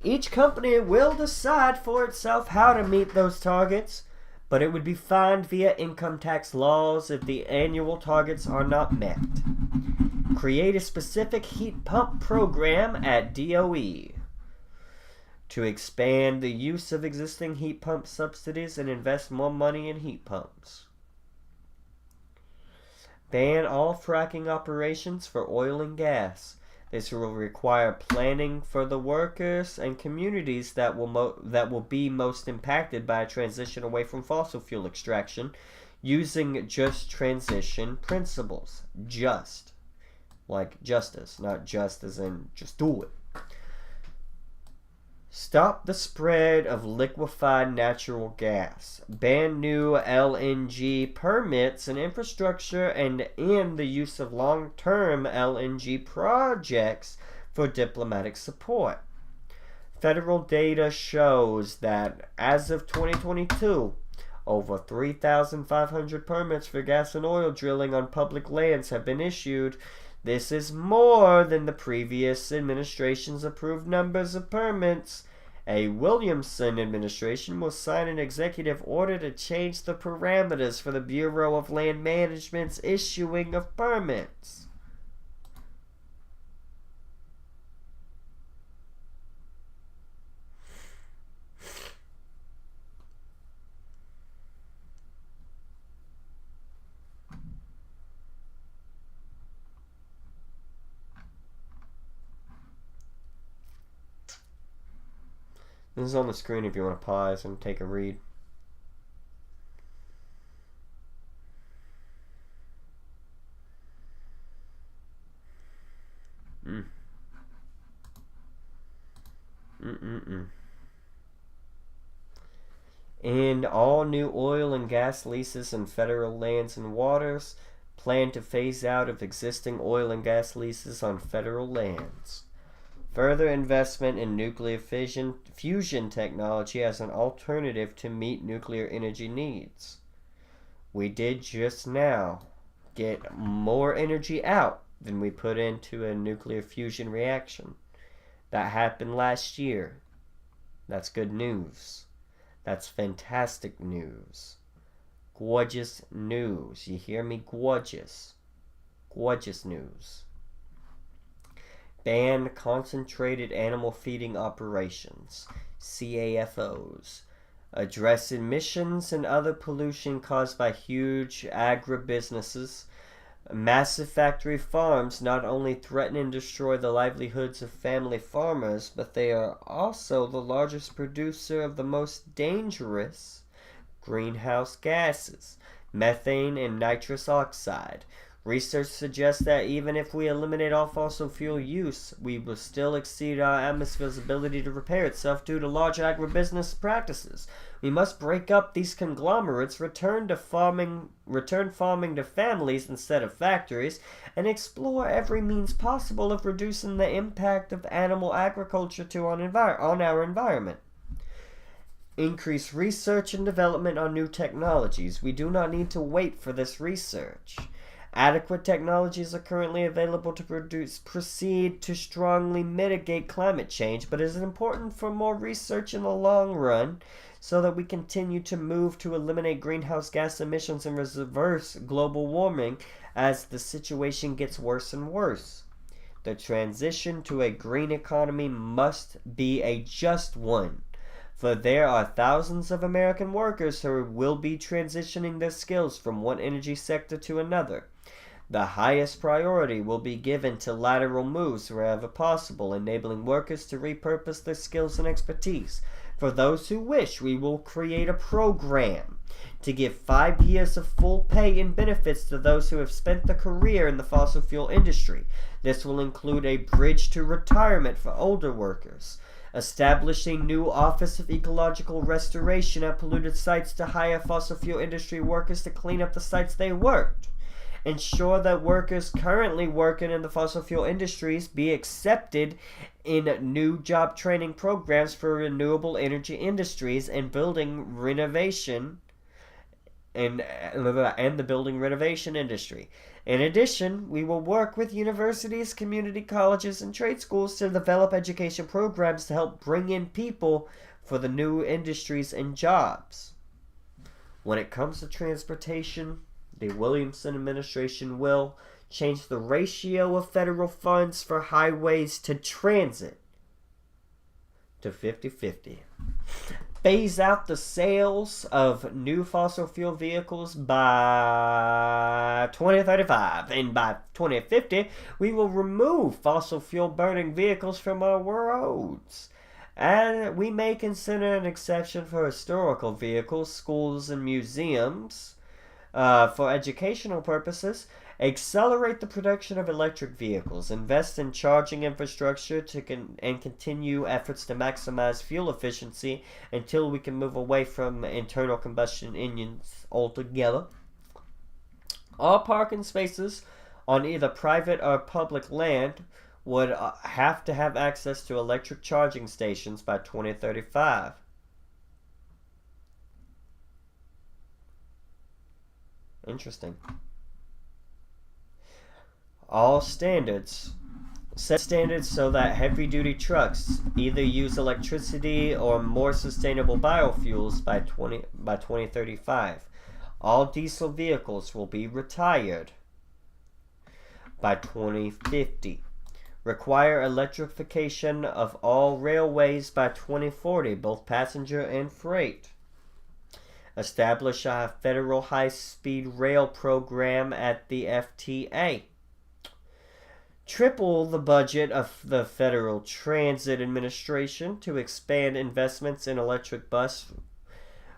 Each company will decide for itself how to meet those targets, but it would be fined via income tax laws if the annual targets are not met. Create a specific heat pump program at DOE to expand the use of existing heat pump subsidies and invest more money in heat pumps. Ban all fracking operations for oil and gas. This will require planning for the workers and communities that will be most impacted by a transition away from fossil fuel extraction using just transition principles. Just. Like justice, not just as in just do it. Stop the spread of liquefied natural gas. Ban new LNG permits and infrastructure and end the use of long-term LNG projects for diplomatic support. Federal data shows that as of 2022, over 3,500 permits for gas and oil drilling on public lands have been issued. This is more than the previous administration's approved numbers of permits. A Williamson administration will sign an executive order to change the parameters for the Bureau of Land Management's issuing of permits. This is on the screen if you want to pause and take a read. And all new oil and gas leases in federal lands and waters. Plan to phase out of existing oil and gas leases on federal lands. Further investment in nuclear fusion technology as an alternative to meet nuclear energy needs. We did just now get more energy out than we put into a nuclear fusion reaction. That happened last year. That's good news. That's fantastic news. Gorgeous news. You hear me? Gorgeous. Gorgeous news. Ban concentrated animal feeding operations, CAFOs. Address emissions and other pollution caused by huge agribusinesses. Massive factory farms not only threaten and destroy the livelihoods of family farmers, but they are also the largest producer of the most dangerous greenhouse gases, methane and nitrous oxide. Research suggests that even if we eliminate all fossil fuel use, we will still exceed our atmosphere's ability to repair itself due to large agribusiness practices. We must break up these conglomerates, return farming to families instead of factories, and explore every means possible of reducing the impact of animal agriculture on our environment. Increase research and development on new technologies. We do not need to wait for this research. Adequate technologies are currently available to proceed to strongly mitigate climate change, but it is important for more research in the long run so that we continue to move to eliminate greenhouse gas emissions and reverse global warming as the situation gets worse and worse. The transition to a green economy must be a just one, for there are thousands of American workers who will be transitioning their skills from one energy sector to another. The highest priority will be given to lateral moves wherever possible, enabling workers to repurpose their skills and expertise. For those who wish, we will create a program to give 5 years of full pay and benefits to those who have spent their career in the fossil fuel industry. This will include a bridge to retirement for older workers, establish a new Office of Ecological Restoration at polluted sites to hire fossil fuel industry workers to clean up the sites they worked, ensure that workers currently working in the fossil fuel industries be accepted in new job training programs for renewable energy industries and building renovation and the building renovation industry. In addition, we will work with universities, community colleges, and trade schools to develop education programs to help bring in people for the new industries and jobs. When it comes to transportation, the Williamson administration will change the ratio of federal funds for highways to transit to 50-50. Phase out the sales of new fossil fuel vehicles by 2035, and by 2050 we will remove fossil fuel burning vehicles from our roads. And we may consider an exception for historical vehicles, schools, and museums for educational purposes. Accelerate the production of electric vehicles, invest in charging infrastructure and continue efforts to maximize fuel efficiency until we can move away from internal combustion engines altogether. All parking spaces on either private or public land would have to have access to electric charging stations by 2035. Interesting. All standards. Set standards so that heavy-duty trucks either use electricity or more sustainable biofuels by 2035. All diesel vehicles will be retired by 2050. Require electrification of all railways by 2040, both passenger and freight. Establish a federal high-speed rail program at the FTA. Triple the budget of the Federal Transit Administration to expand investments in electric bus,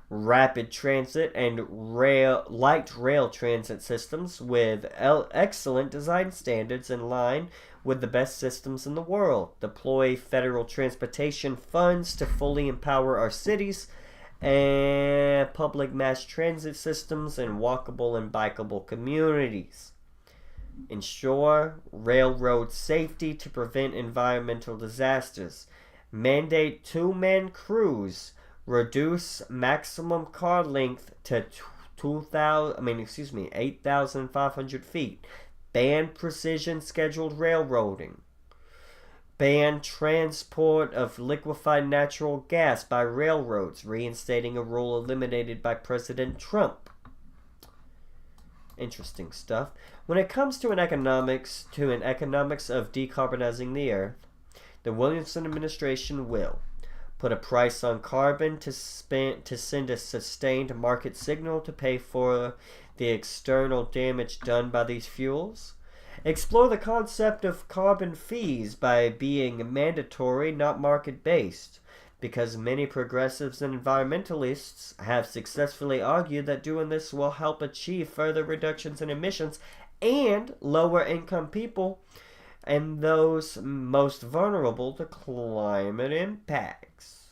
rapid transit, and light rail transit systems with excellent design standards in line with the best systems in the world. Deploy federal transportation funds to fully empower our cities and public mass transit systems and walkable and bikeable communities. Ensure railroad safety to prevent environmental disasters. Mandate two-man crews. Reduce maximum car length to 8,500 feet. Ban precision scheduled railroading. Ban transport of liquefied natural gas by railroads, reinstating a rule eliminated by President Trump. Interesting stuff. When it comes to an economics of decarbonizing the earth, the Williamson administration will put a price on carbon to send a sustained market signal to pay for the external damage done by these fuels. Explore the concept of carbon fees by being mandatory, not market-based, because many progressives and environmentalists have successfully argued that doing this will help achieve further reductions in emissions and lower income people and those most vulnerable to climate impacts.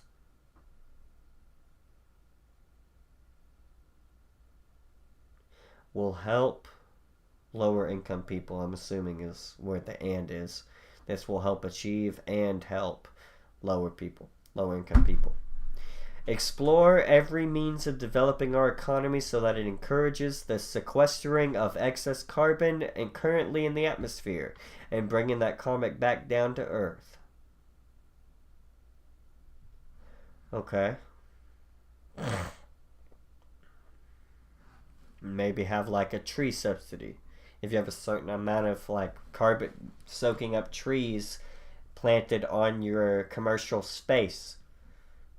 Will help lower income people, I'm assuming is where the and is. This will help achieve and help lower income people. Explore every means of developing our economy so that it encourages the sequestering of excess carbon and currently in the atmosphere and bringing that carbon back down to Earth. Okay. Maybe have like a tree subsidy. If you have a certain amount of like carbon soaking up trees planted on your commercial space,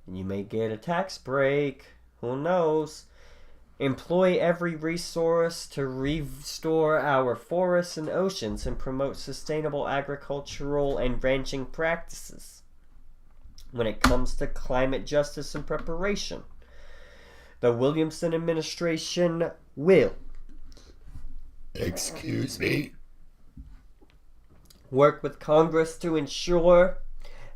and you may get a tax break. Who knows? Employ every resource to restore our forests and oceans and promote sustainable agricultural and ranching practices. When it comes to climate justice and preparation, the Williamson administration will work with Congress to ensure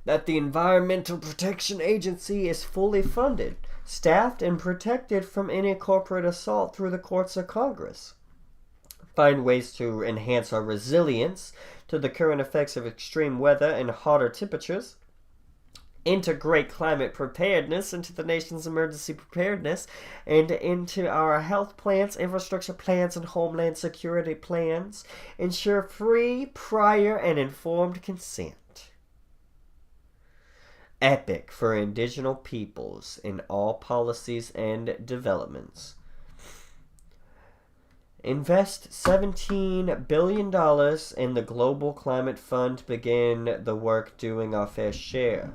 that the Environmental Protection Agency is fully funded, staffed, and protected from any corporate assault through the courts of Congress. find ways to enhance our resilience to the current effects of extreme weather and hotter temperatures, integrate climate preparedness into the nation's emergency preparedness and into our health plans, infrastructure plans, and homeland security plans, ensure free, prior, and informed consent. Epic for indigenous peoples in all policies and developments. Invest $17 billion in the Global Climate Fund to begin the work of doing our fair share.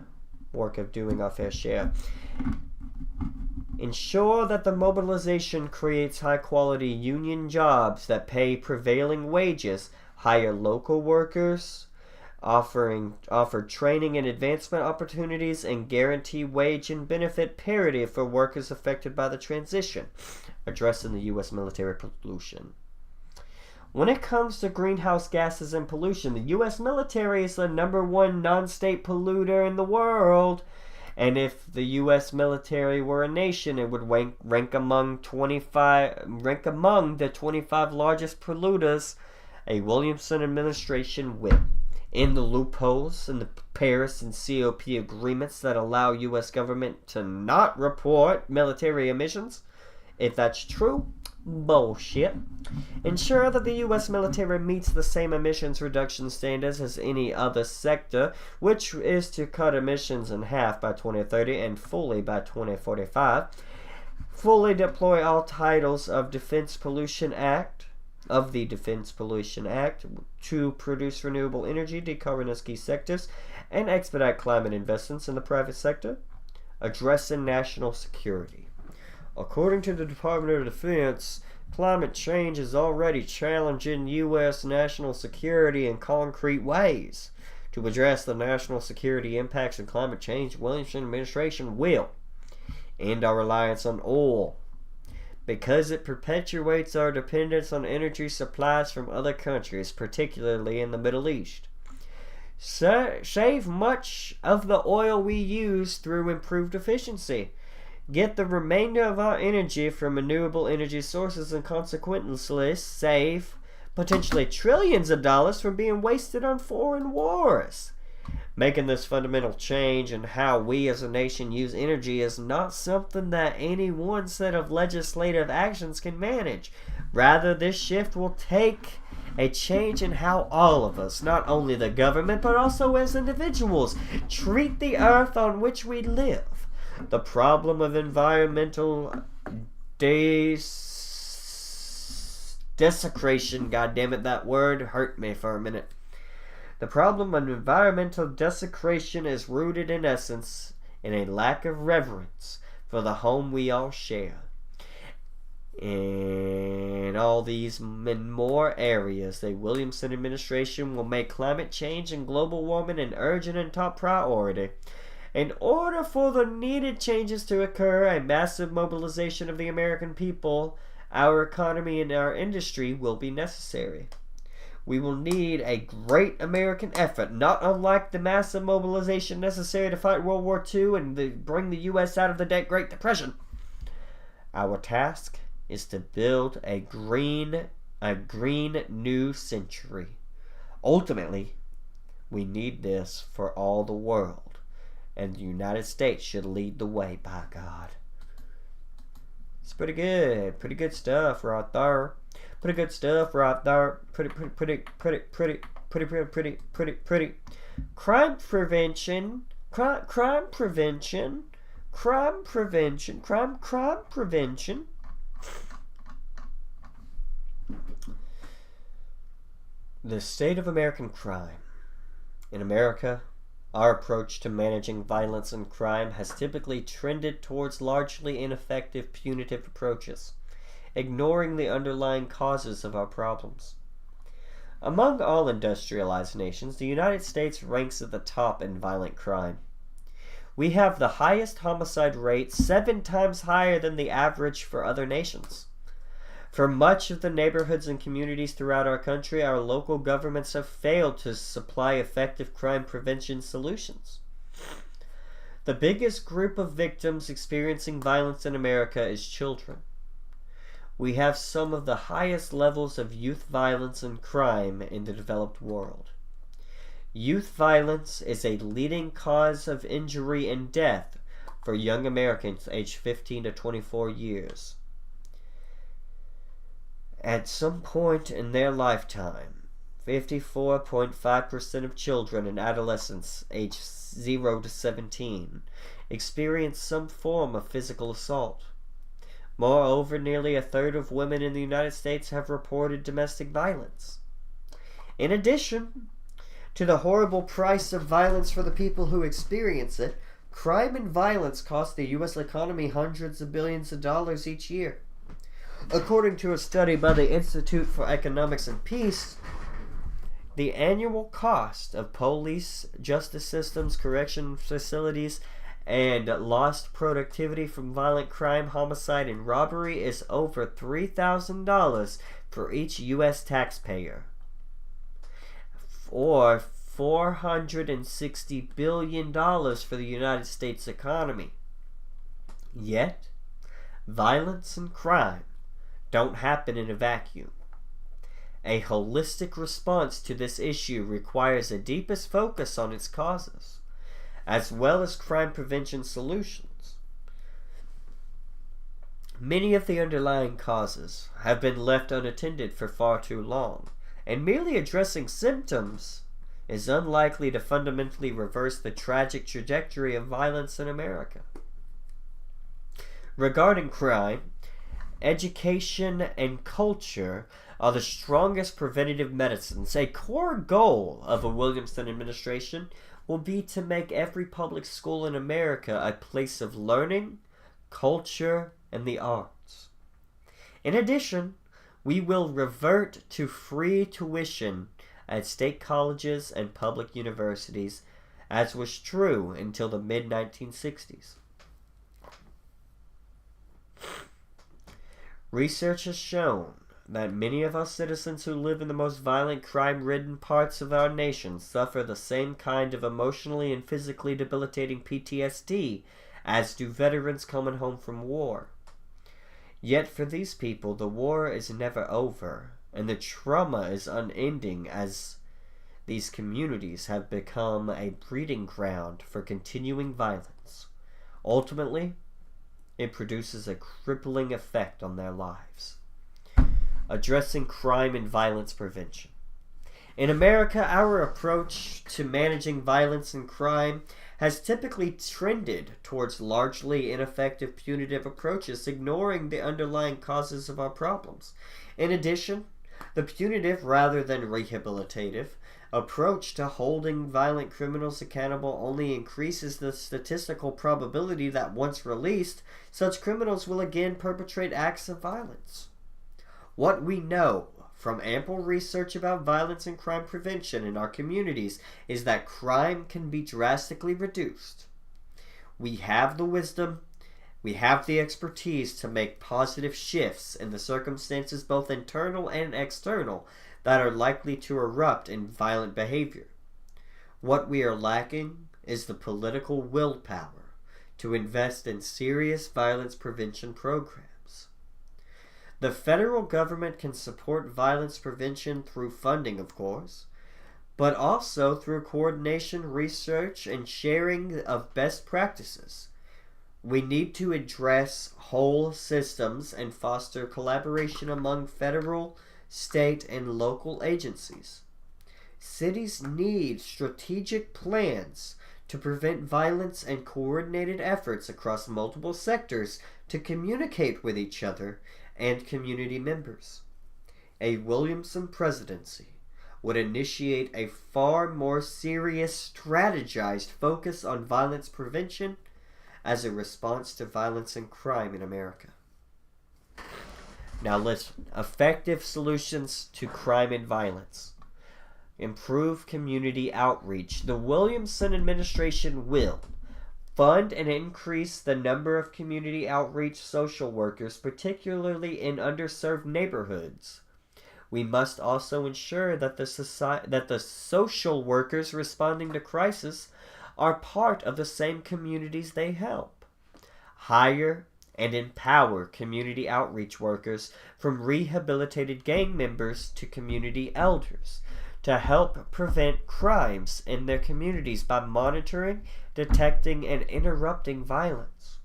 Ensure that the mobilization creates high-quality union jobs that pay prevailing wages, hire local workers, offer training and advancement opportunities, and guarantee wage and benefit parity for workers affected by the transition. Addressing the U.S. military pollution. When it comes to greenhouse gases and pollution, the U.S. military is the _1 non-state polluter in the world. And if the U.S. military were a nation, it would rank among the 25 largest polluters. A Williamson administration will. In the loopholes in the Paris and COP agreements that allow U.S. government to not report military emissions. If that's true, bullshit. Ensure that the U.S. military meets the same emissions reduction standards as any other sector, which is to cut emissions in half by 2030 and fully by 2045. Fully deploy all titles of the Defense Pollution Act to produce renewable energy, decarbonize key sectors, and expedite climate investments in the private sector. Addressing national security. According to the Department of Defense, climate change is already challenging U.S. national security in concrete ways. To address the national security impacts of climate change, Williamson administration will end our reliance on oil because it perpetuates our dependence on energy supplies from other countries, particularly in the Middle East. Save much of the oil we use through improved efficiency. Get the remainder of our energy from renewable energy sources and consequently save potentially trillions of dollars from being wasted on foreign wars. Making this fundamental change in how we as a nation use energy is not something that any one set of legislative actions can manage. Rather, this shift will take a change in how all of us, not only the government but also as individuals, treat the earth on which we live. The problem of environmental desecration, goddammit, that word hurt me for a minute. The problem of environmental desecration is rooted in essence in a lack of reverence for the home we all share. In all these and more areas, the Williamson administration will make climate change and global warming an urgent and top priority. In order for the needed changes to occur, a massive mobilization of the American people, our economy, and our industry will be necessary. We will need a great American effort, not unlike the massive mobilization necessary to fight World War II and bring the U.S. out of the Great Depression. Our task is to build a green new century. Ultimately, we need this for all the world. And the United States should lead the way, by God. It's pretty good stuff right there. Pretty good stuff right there. Pretty. Crime prevention. The state of American crime. In America, our approach to managing violence and crime has typically trended towards largely ineffective punitive approaches, ignoring the underlying causes of our problems. Among all industrialized nations, the United States ranks at the top in violent crime. We have the highest homicide rate, 7 times higher than the average for other nations. For much of the neighborhoods and communities throughout our country, our local governments have failed to supply effective crime prevention solutions. The biggest group of victims experiencing violence in America is children. we have some of the highest levels of youth violence and crime in the developed world. Youth violence is a leading cause of injury and death for young Americans aged 15 to 24 years. At some point in their lifetime, 54.5% of children and adolescents aged 0 to 17 experience some form of physical assault. Moreover, nearly a third of women in the United States have reported domestic violence. In addition to the horrible price of violence for the people who experience it, crime and violence cost the U.S. economy hundreds of billions of dollars each year. According to a study by the Institute for Economics and Peace, the annual cost of police, justice systems, correction facilities, and lost productivity from violent crime, homicide, and robbery is over $3,000 for each U.S. taxpayer, or $460 billion for the United States economy. Yet, violence and crime don't happen in a vacuum. A holistic response to this issue requires a deepest focus on its causes, as well as crime prevention solutions. Many of the underlying causes have been left unattended for far too long, and merely addressing symptoms is unlikely to fundamentally reverse the tragic trajectory of violence in America. Regarding crime, education and culture are the strongest preventative medicines. A core goal of a Williamson administration will be to make every public school in America a place of learning, culture, and the arts. In addition, we will revert to free tuition at state colleges and public universities, as was true until the mid-1960s. Research has shown that many of us citizens who live in the most violent, crime-ridden parts of our nation suffer the same kind of emotionally and physically debilitating PTSD as do veterans coming home from war. Yet for these people, the war is never over, and the trauma is unending as these communities have become a breeding ground for continuing violence. Ultimately, it produces a crippling effect on their lives. Addressing crime and violence prevention. In America, our approach to managing violence and crime has typically trended towards largely ineffective punitive approaches, ignoring the underlying causes of our problems. In addition, the punitive rather than rehabilitative approach to holding violent criminals accountable only increases the statistical probability that once released, such criminals will again perpetrate acts of violence. What we know from ample research about violence and crime prevention in our communities is that crime can be drastically reduced. We have the wisdom, we have the expertise to make positive shifts in the circumstances, both internal and external, that are likely to erupt in violent behavior. What we are lacking is the political willpower to invest in serious violence prevention programs. The federal government can support violence prevention through funding, of course, but also through coordination, research, and sharing of best practices. We need to address whole systems and foster collaboration among federal, state, and local agencies. Cities need strategic plans to prevent violence and coordinated efforts across multiple sectors to communicate with each other and community members. A Williamson presidency would initiate a far more serious, strategized focus on violence prevention as a response to violence and crime in America. Now listen, effective solutions to crime and violence. Improve community outreach. The Williamson administration will fund and increase the number of community outreach social workers, particularly in underserved neighborhoods. We must also ensure that the social workers responding to crisis are part of the same communities they help. Hire and empower community outreach workers from rehabilitated gang members to community elders to help prevent crimes in their communities by monitoring, detecting, and interrupting violence.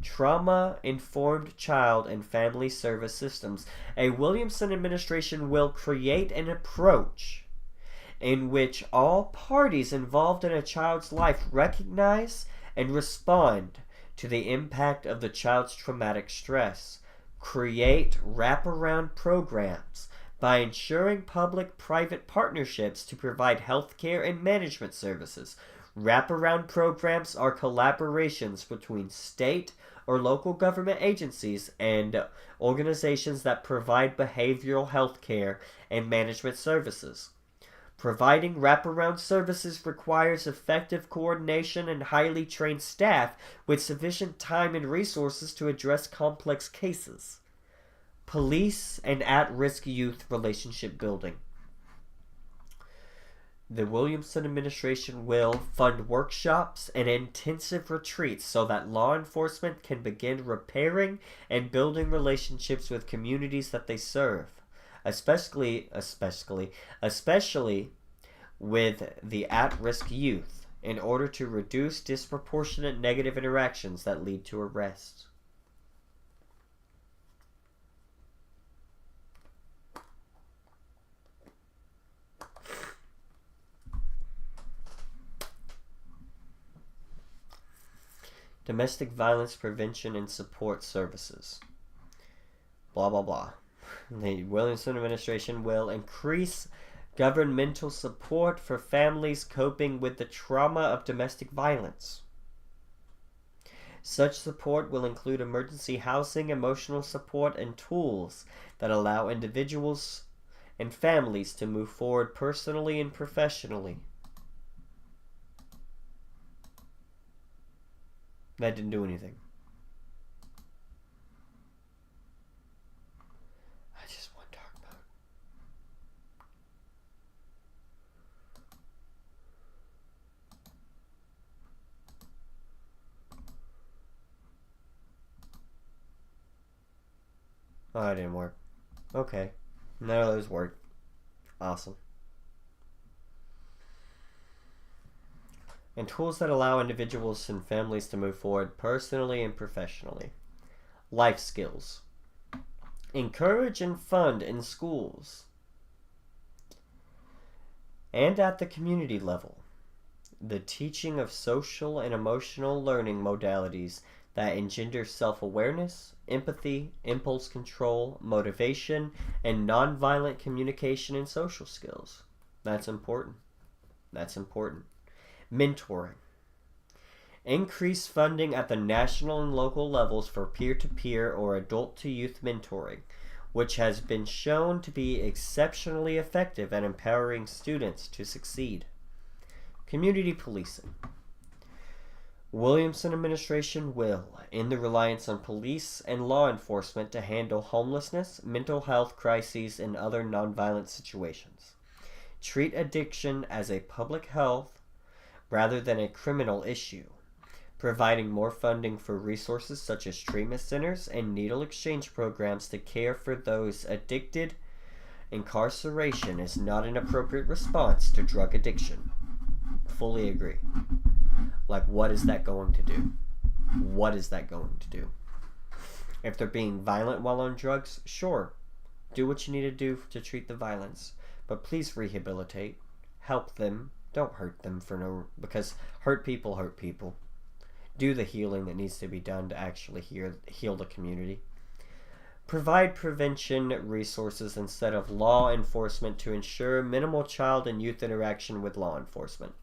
Trauma-informed child and family service systems. A Williamson administration will create an approach in which all parties involved in a child's life recognize and respond to the impact of the child's traumatic stress. Create wraparound programs by ensuring public-private partnerships to provide health care and management services. Wraparound programs are collaborations between state or local government agencies and organizations that provide behavioral health care and management services. Providing wraparound services requires effective coordination and highly trained staff with sufficient time and resources to address complex cases. Police and at-risk youth relationship building. The Williamson administration will fund workshops and intensive retreats so that law enforcement can begin repairing and building relationships with communities that they serve, especially with the at-risk youth, in order to reduce disproportionate negative interactions that lead to arrests. Domestic violence prevention and support services. Blah, blah, blah. The Williamson administration will increase governmental support for families coping with the trauma of domestic violence. Such support will include emergency housing, emotional support, and tools that allow individuals and families to move forward personally and professionally. That didn't do anything. I just want dark mode. Oh, that didn't work. Okay. None of those worked. Awesome. And tools that allow individuals and families to move forward personally and professionally. Life skills. Encourage and fund in schools and at the community level the teaching of social and emotional learning modalities that engender self-awareness, empathy, impulse control, motivation, and nonviolent communication and social skills. That's important. That's important. Mentoring. Increase funding at the national and local levels for peer-to-peer or adult-to-youth mentoring, which has been shown to be exceptionally effective at empowering students to succeed. Community policing. Williamson administration will end the reliance on police and law enforcement to handle homelessness, mental health crises, and other nonviolent situations. Treat addiction as a public health rather than a criminal issue, providing more funding for resources such as treatment centers and needle exchange programs to care for those addicted. Incarceration is not an appropriate response to drug addiction. Fully agree. Like, what is that going to do? What is that going to do? If they're being violent while on drugs, sure, do what you need to do to treat the violence, but please rehabilitate, help them, don't hurt them because hurt people hurt people. Do the healing that needs to be done to actually heal the community. Provide prevention resources instead of law enforcement to ensure minimal child and youth interaction with law enforcement.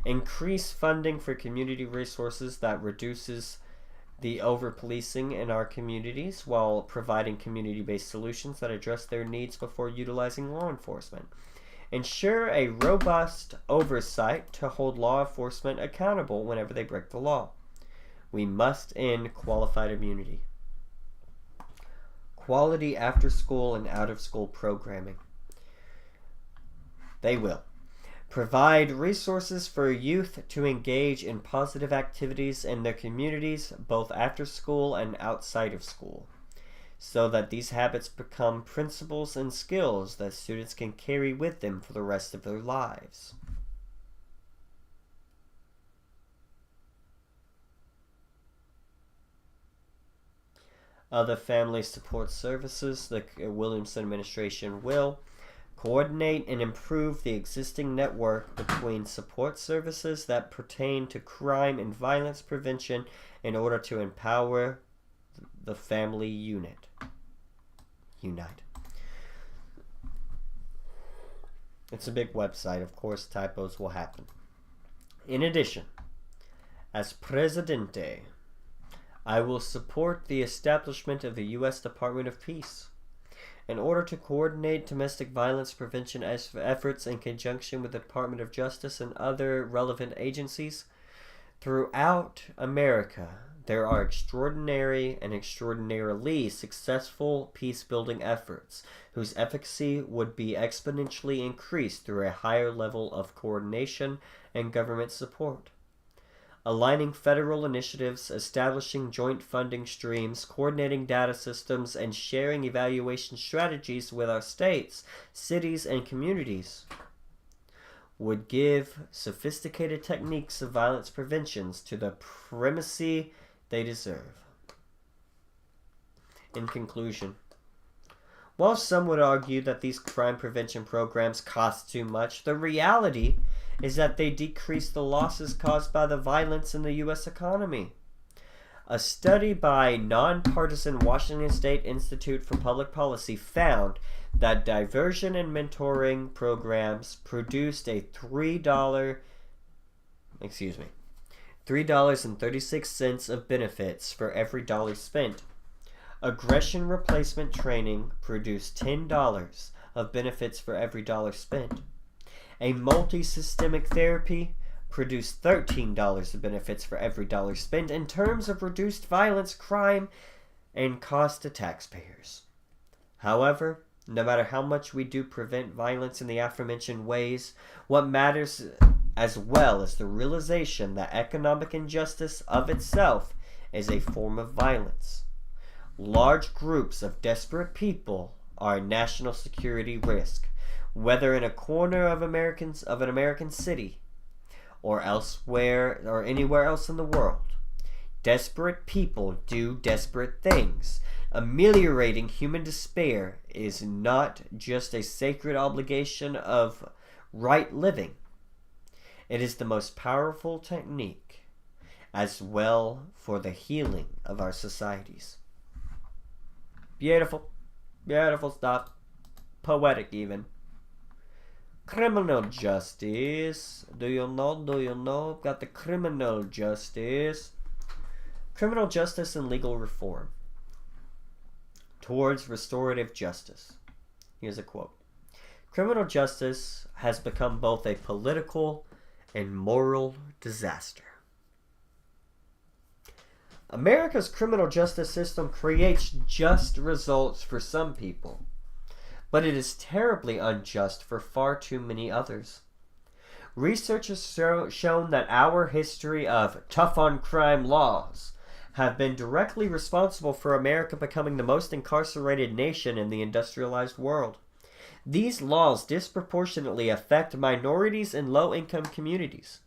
Increase funding for community resources that reduces the over-policing in our communities while providing community-based solutions that address their needs before utilizing law enforcement. Ensure a robust oversight to hold law enforcement accountable whenever they break the law. We must end qualified immunity. Quality after-school and out-of-school programming. They will. Provide resources for youth to engage in positive activities in their communities, both after school and outside of school, so that these habits become principles and skills that students can carry with them for the rest of their lives. Other family support services, the Williamson administration will coordinate and improve the existing network between support services that pertain to crime and violence prevention in order to empower the family unite. It's a big website, of course, typos will happen. In addition, as Presidente, I will support the establishment of the U.S. Department of Peace in order to coordinate domestic violence prevention efforts in conjunction with the Department of Justice and other relevant agencies. Throughout America, there are extraordinary and extraordinarily successful peace-building efforts whose efficacy would be exponentially increased through a higher level of coordination and government support. Aligning federal initiatives, establishing joint funding streams, coordinating data systems, and sharing evaluation strategies with our states, cities, and communities would give sophisticated techniques of violence preventions to the primacy they deserve. In conclusion, while some would argue that these crime prevention programs cost too much, the reality is that they decrease the losses caused by the violence in the U.S. economy. A study by nonpartisan Washington State Institute for Public Policy found that diversion and mentoring programs produced a $3.36 of benefits for every dollar spent. Aggression replacement training produced $10 of benefits for every dollar spent. A multi-systemic therapy produced $13 of benefits for every dollar spent in terms of reduced violence, crime, and cost to taxpayers. However, no matter how much we do prevent violence in the aforementioned ways, what matters as well is the realization that economic injustice of itself is a form of violence. Large groups of desperate people are a national security risk, whether in a corner of an American city or elsewhere or anywhere else in the world. Desperate people do desperate things. Ameliorating human despair is not just a sacred obligation of right living. It is the most powerful technique as well for the healing of our societies. Beautiful. Beautiful stuff. Poetic even. Criminal justice. Do you know? Got the criminal justice. Criminal justice and legal reform towards restorative justice. Here's a quote. Criminal justice has become both a political and moral disaster. America's criminal justice system creates just results for some people, but it is terribly unjust for far too many others. Research has shown that our history of tough-on-crime laws have been directly responsible for America becoming the most incarcerated nation in the industrialized world. These laws disproportionately affect minorities and low-income communities.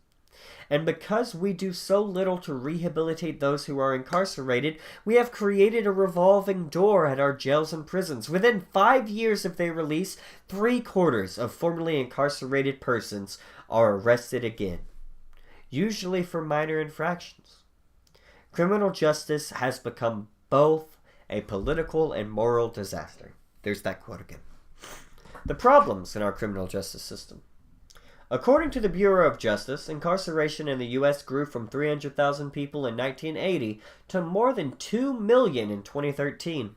And because we do so little to rehabilitate those who are incarcerated, we have created a revolving door at our jails and prisons. Within 5 years of their release, 3/4 of formerly incarcerated persons are arrested again, usually for minor infractions. Criminal justice has become both a political and moral disaster. There's that quote again. The problems in our criminal justice system. According to the Bureau of Justice, incarceration in the U.S. grew from 300,000 people in 1980 to more than 2 million in 2013.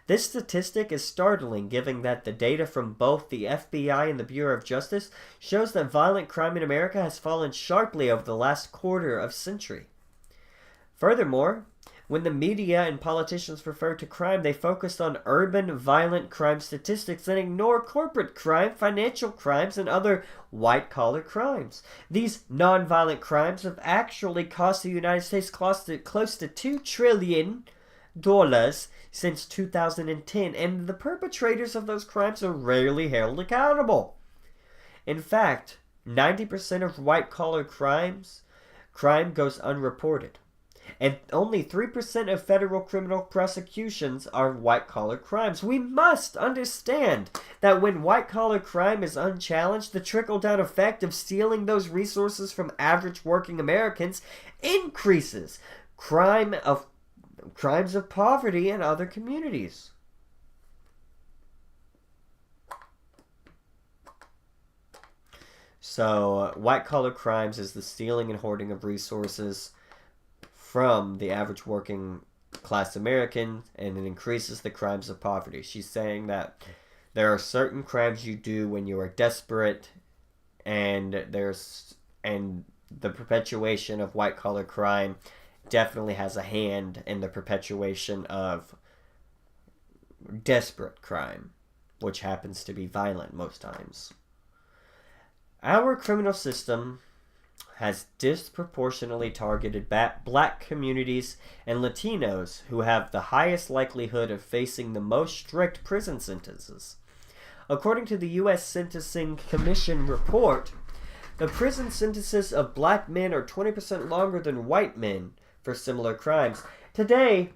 This statistic is startling given that the data from both the FBI and the Bureau of Justice shows that violent crime in America has fallen sharply over the last quarter of century. Furthermore, When the media and politicians refer to crime, they focus on urban violent crime statistics and ignore corporate crime, financial crimes, and other white-collar crimes. These non-violent crimes have actually cost the United States close to $2 trillion since 2010, and the perpetrators of those crimes are rarely held accountable. In fact, 90% of white-collar crime goes unreported. And only 3% of federal criminal prosecutions are white-collar crimes. We must understand that when white-collar crime is unchallenged, the trickle-down effect of stealing those resources from average working Americans increases crimes of poverty in other communities. So, white-collar crimes is the stealing and hoarding of resources from the average working class American, and it increases the crimes of poverty. She's saying that there are certain crimes you do when you are desperate, and the perpetuation of white collar crime definitely has a hand in the perpetuation of desperate crime, which happens to be violent most times. Our criminal system has disproportionately targeted black communities and Latinos, who have the highest likelihood of facing the most strict prison sentences. According to the U.S. Sentencing Commission report, the prison sentences of black men are 20% longer than white men for similar crimes. Today,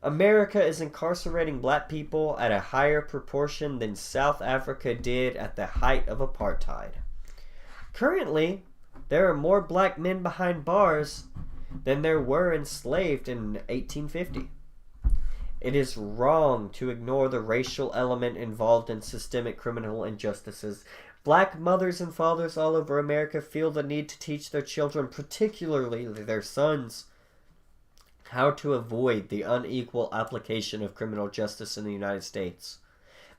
America is incarcerating black people at a higher proportion than South Africa did at the height of apartheid. Currently, there are more black men behind bars than there were enslaved in 1850. It is wrong to ignore the racial element involved in systemic criminal injustices. Black mothers and fathers all over America feel the need to teach their children, particularly their sons, how to avoid the unequal application of criminal justice in the United States.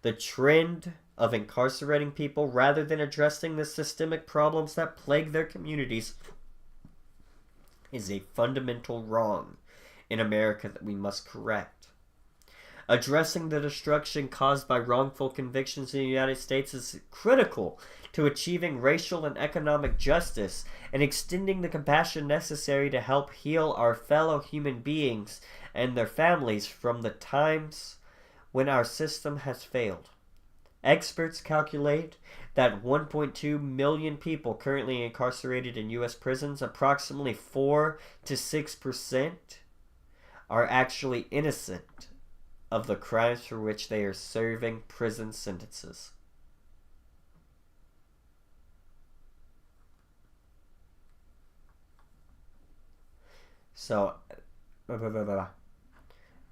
The trend of incarcerating people rather than addressing the systemic problems that plague their communities is a fundamental wrong in America that we must correct. Addressing the destruction caused by wrongful convictions in the United States is critical to achieving racial and economic justice and extending the compassion necessary to help heal our fellow human beings and their families from the times when our system has failed. Experts calculate that 1.2 million people currently incarcerated in U.S. prisons, approximately 4 to 6%, are actually innocent of the crimes for which they are serving prison sentences. So,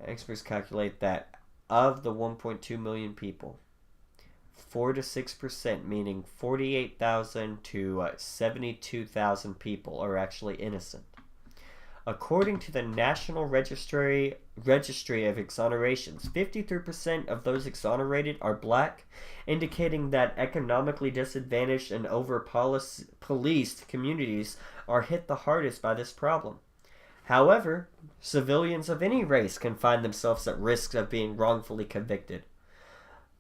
experts calculate that of the 1.2 million people, 4 to 6%, meaning 48,000 to 72,000 people, are actually innocent. According to the National Registry of Exonerations, 53% of those exonerated are black, indicating that economically disadvantaged and over-policed communities are hit the hardest by this problem. However, civilians of any race can find themselves at risk of being wrongfully convicted.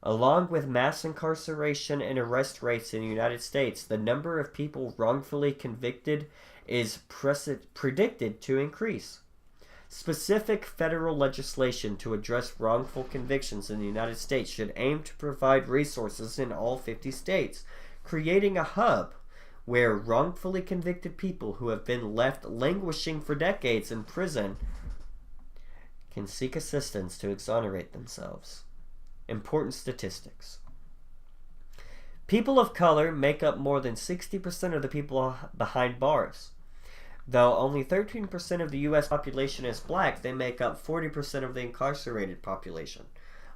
Along with mass incarceration and arrest rates in the United States, the number of people wrongfully convicted is predicted to increase. Specific federal legislation to address wrongful convictions in the United States should aim to provide resources in all 50 states, creating a hub where wrongfully convicted people who have been left languishing for decades in prison can seek assistance to exonerate themselves. Important statistics. People of color make up more than 60% of the people behind bars. Though only 13% of the U.S. population is black, they make up 40% of the incarcerated population.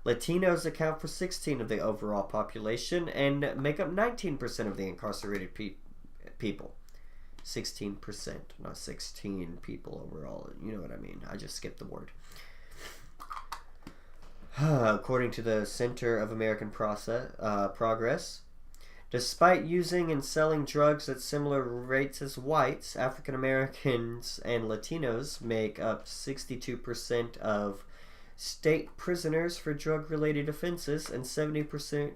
Latinos account for 16% of the overall population and make up 19% of the incarcerated people. 16%, not 16 people overall. You know what I mean. I just skipped the word. According to the Center of American Progress, Despite using and selling drugs at similar rates as whites, African Americans and Latinos make up 62% of state prisoners for drug-related offenses and 72%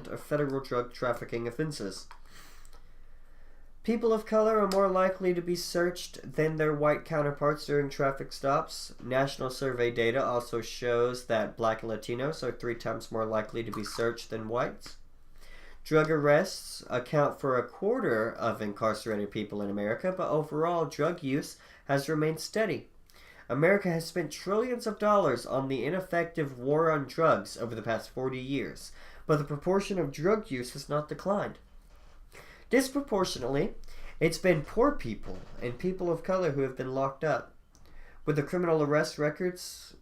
of federal drug trafficking offenses. People of color are more likely to be searched than their white counterparts during traffic stops. National survey data also shows that black and Latinos are 3 times more likely to be searched than whites. Drug arrests account for 1/4 of incarcerated people in America, but overall drug use has remained steady. America has spent trillions of dollars on the ineffective war on drugs over the past 40 years, but the proportion of drug use has not declined. Disproportionately, it's been poor people and people of color who have been locked up. With the criminal arrest records,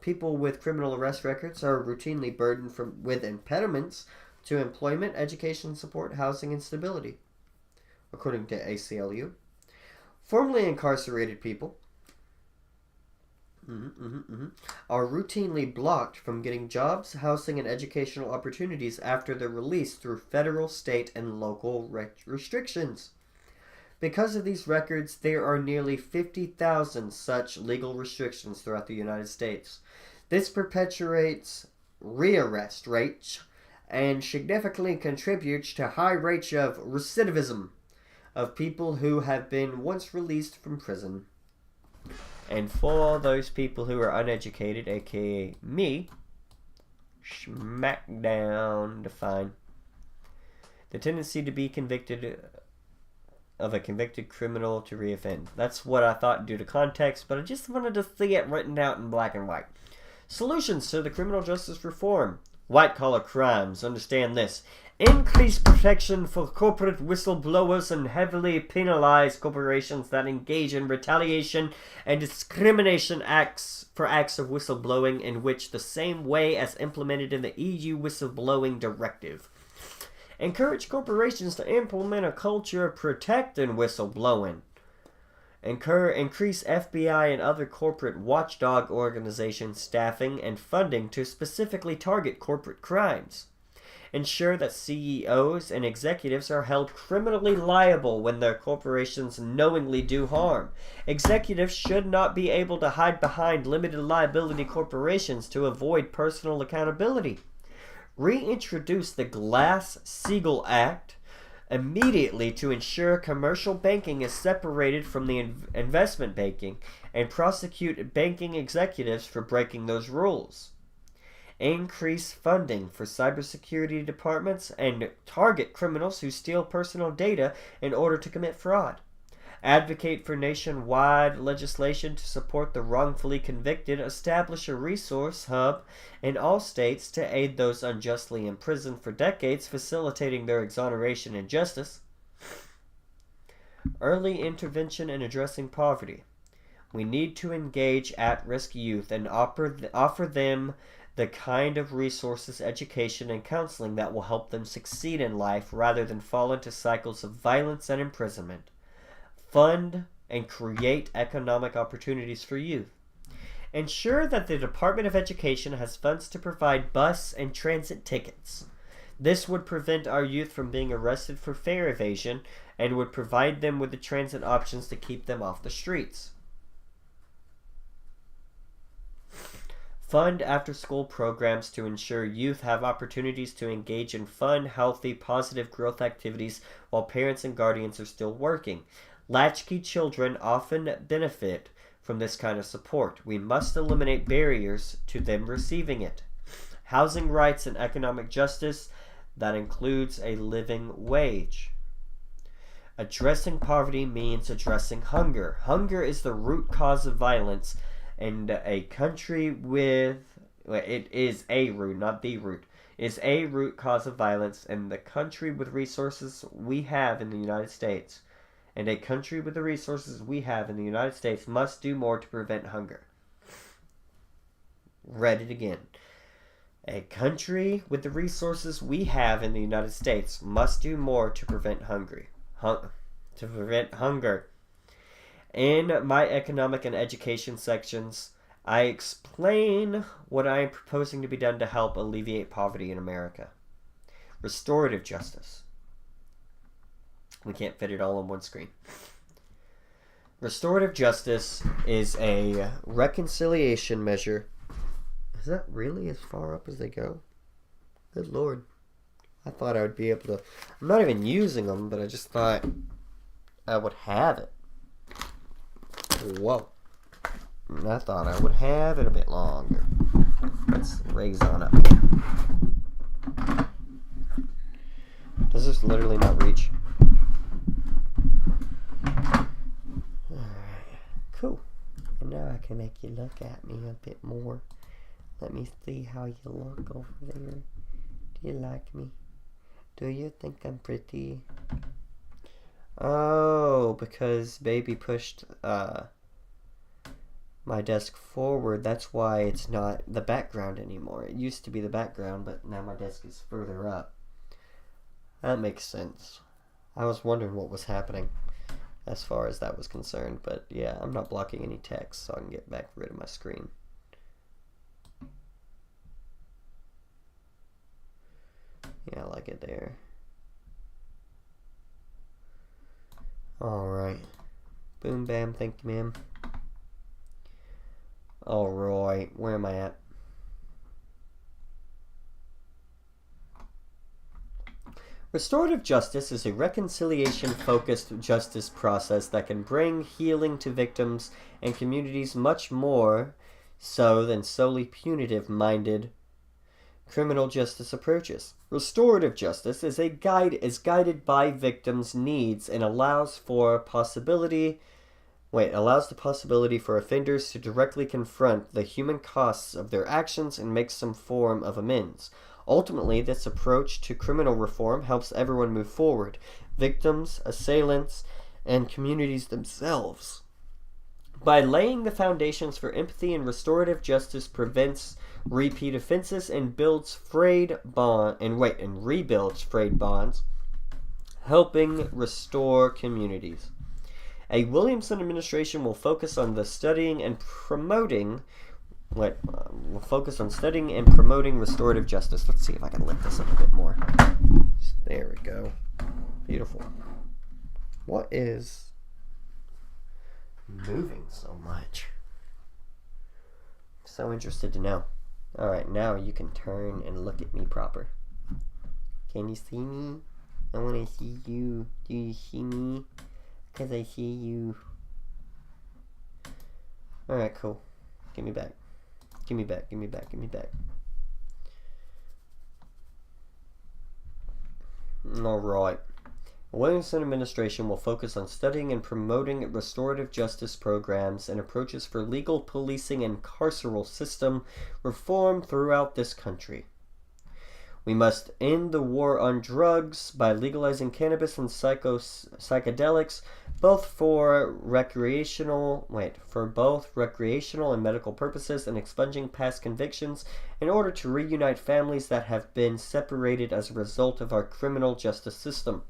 people with criminal arrest records are routinely burdened with impediments to employment, education, support, housing, and stability, according to ACLU. Formerly incarcerated people are routinely blocked from getting jobs, housing, and educational opportunities after their release through federal, state, and local restrictions. Because of these records, there are nearly 50,000 such legal restrictions throughout the United States. This perpetuates rearrest rates and significantly contributes to high rates of recidivism of people who have been once released from prison. And for those people who are uneducated, aka me, smackdown define the tendency to be convicted of a convicted criminal to reoffend. That's what I thought due to context, but I just wanted to see it written out in black and white. Solutions to the criminal justice reform. White-collar crimes. Understand this. Increase protection for corporate whistleblowers and heavily penalize corporations that engage in retaliation and discrimination acts of whistleblowing in which the same way as implemented in the EU Whistleblowing Directive. Encourage corporations to implement a culture of protecting whistleblowing. Increase FBI and other corporate watchdog organizations staffing and funding to specifically target corporate crimes. Ensure that CEOs and executives are held criminally liable when their corporations knowingly do harm. Executives should not be able to hide behind limited liability corporations to avoid personal accountability. Reintroduce the Glass-Steagall Act immediately to ensure commercial banking is separated from the investment banking and prosecute banking executives for breaking those rules. Increase funding for cybersecurity departments and target criminals who steal personal data in order to commit fraud. Advocate for nationwide legislation to support the wrongfully convicted. Establish a resource hub in all states to aid those unjustly imprisoned for decades, facilitating their exoneration and justice. Early intervention in addressing poverty. We need to engage at-risk youth and offer them the kind of resources, education, and counseling that will help them succeed in life rather than fall into cycles of violence and imprisonment. Fund and create economic opportunities for youth. Ensure that the Department of Education has funds to provide bus and transit tickets. This would prevent our youth from being arrested for fare evasion and would provide them with the transit options to keep them off the streets. Fund after-school programs to ensure youth have opportunities to engage in fun, healthy, positive growth activities while parents and guardians are still working. Latchkey children often benefit from this kind of support. We must eliminate barriers to them receiving it. Housing rights and economic justice, that includes a living wage. Addressing poverty means addressing hunger. Hunger is the root cause of violence. And a country with, it is a root, not the root, is a root cause of violence, and the country with resources we have in the United States, and a country with the resources we have in the United States must do more to prevent hunger. Read it again. A country with the resources we have in the United States must do more to prevent hunger. In my economic and education sections, I explain what I am proposing to be done to help alleviate poverty in America. Restorative justice. We can't fit it all on one screen. Restorative justice is a reconciliation measure. Is that really as far up as they go? Good Lord. I thought I would be able to... I'm not even using them, but I just thought I would have it. Whoa. I thought I would have it a bit longer. Let's raise on up here. Does this literally not reach? Alright, cool. And now I can make you look at me a bit more. Let me see how you look over there. Do you like me? Do you think I'm pretty? Oh, because baby pushed my desk forward. That's why it's not the background anymore. It used to be the background, but now my desk is further up. That makes sense. I was wondering what was happening as far as that was concerned, but yeah, I'm not blocking any text, so I can get back rid of my screen. Yeah, I like it there. Alright. Boom, bam, thank you, ma'am. Alright, where am I at? Restorative justice is a reconciliation-focused justice process that can bring healing to victims and communities much more so than solely punitive-minded criminal justice approaches. Restorative justice is guided by victims' needs and allows the possibility for offenders to directly confront the human costs of their actions and make some form of amends. Ultimately, this approach to criminal reform helps everyone move forward: victims, assailants, and communities themselves. By laying the foundations for empathy and restorative justice prevents repeat offenses and rebuilds frayed bonds, helping restore communities. A Williamson administration will focus on studying and promoting restorative justice. Let's see if I can lift this up a bit more. There we go. Beautiful. What is moving so much? So interested to know. Alright, now you can turn and look at me proper. Can you see me? I want to see you. Do you see me? Because I see you. Alright, cool. Give me back. Give me back, give me back, give me back. Alright. The Williamson administration will focus on studying and promoting restorative justice programs and approaches for legal policing and carceral system reform throughout this country. We must end the war on drugs by legalizing cannabis and psychedelics, both for recreational and medical purposes, and expunging past convictions in order to reunite families that have been separated as a result of our criminal justice system.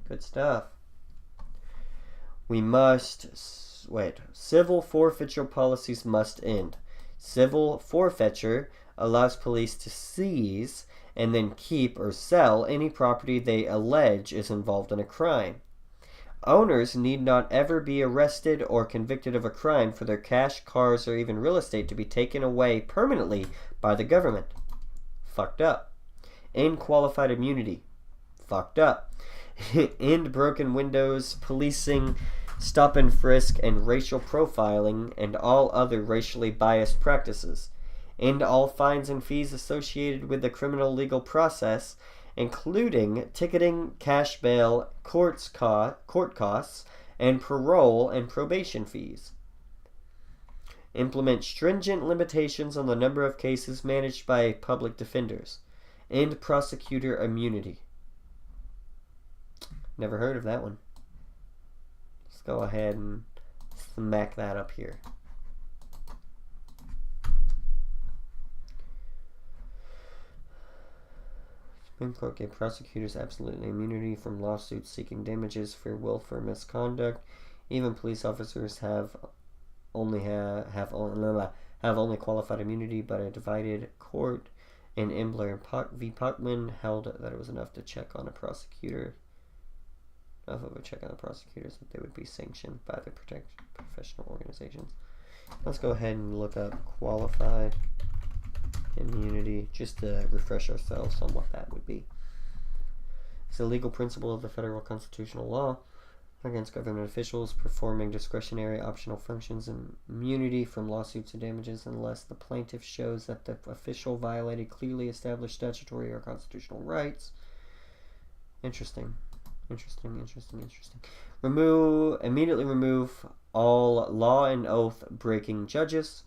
Good stuff. We must civil forfeiture policies must end. Civil forfeiture allows police to seize and then keep or sell any property they allege is involved in a crime. Owners need not ever be arrested or convicted of a crime for their cash, cars, or even real estate to be taken away permanently by the government. Fucked up. End qualified immunity. Fucked up. End broken windows, policing, stop and frisk, and racial profiling, and all other racially biased practices. End all fines and fees associated with the criminal legal process, including ticketing, cash bail, court costs, and parole and probation fees. Implement stringent limitations on the number of cases managed by public defenders. End prosecutor immunity. Never heard of that one. Let's go ahead and smack that up here. Supreme Court gave prosecutors absolutely immunity from lawsuits seeking damages for willful misconduct. Even police officers have only qualified immunity, but a divided court In Imbler v. Puckman held that it was enough to check on a prosecutor. Enough of a check on the prosecutors that they would be sanctioned by the professional organizations. Let's go ahead and look up qualified immunity just to refresh ourselves on what that would be. It's a legal principle of the federal constitutional law against government officials performing discretionary optional functions and immunity from lawsuits and damages unless the plaintiff shows that the official violated clearly established statutory or constitutional rights. Interesting. Immediately remove all law and oath breaking judges.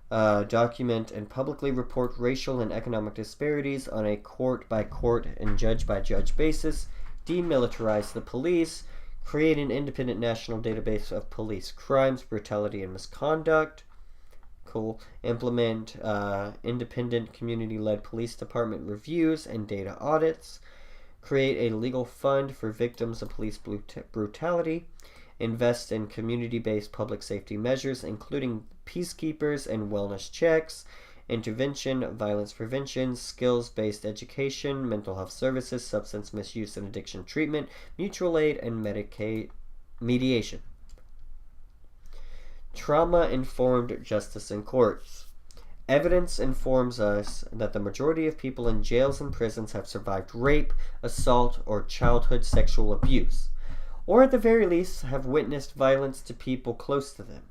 Document and publicly report racial and economic disparities on a court-by-court and judge-by-judge basis. Demilitarize the police. Create an independent national database of police crimes, brutality, and misconduct. Cool. Implement independent community-led police department reviews and data audits. Create a legal fund for victims of police brutality. Invest in community-based public safety measures, including peacekeepers and wellness checks, intervention, violence prevention, skills-based education, mental health services, substance misuse and addiction treatment, mutual aid, and mediation. Trauma-informed justice in courts. Evidence informs us that the majority of people in jails and prisons have survived rape, assault, or childhood sexual abuse, or at the very least have witnessed violence to people close to them.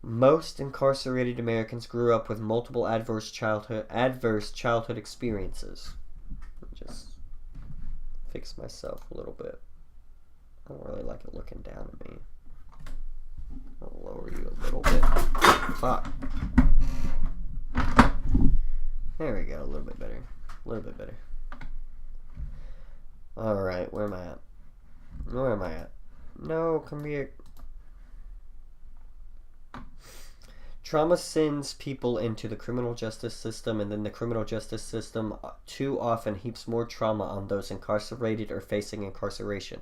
Most incarcerated Americans grew up with multiple adverse childhood experiences. Let me just fix myself a little bit. I don't really like it looking down at me. I'll lower you a little bit. Fuck. There we go, a little bit better. Alright, where am I at? No, come here. Trauma sends people into the criminal justice system, and then the criminal justice system too often heaps more trauma on those incarcerated or facing incarceration.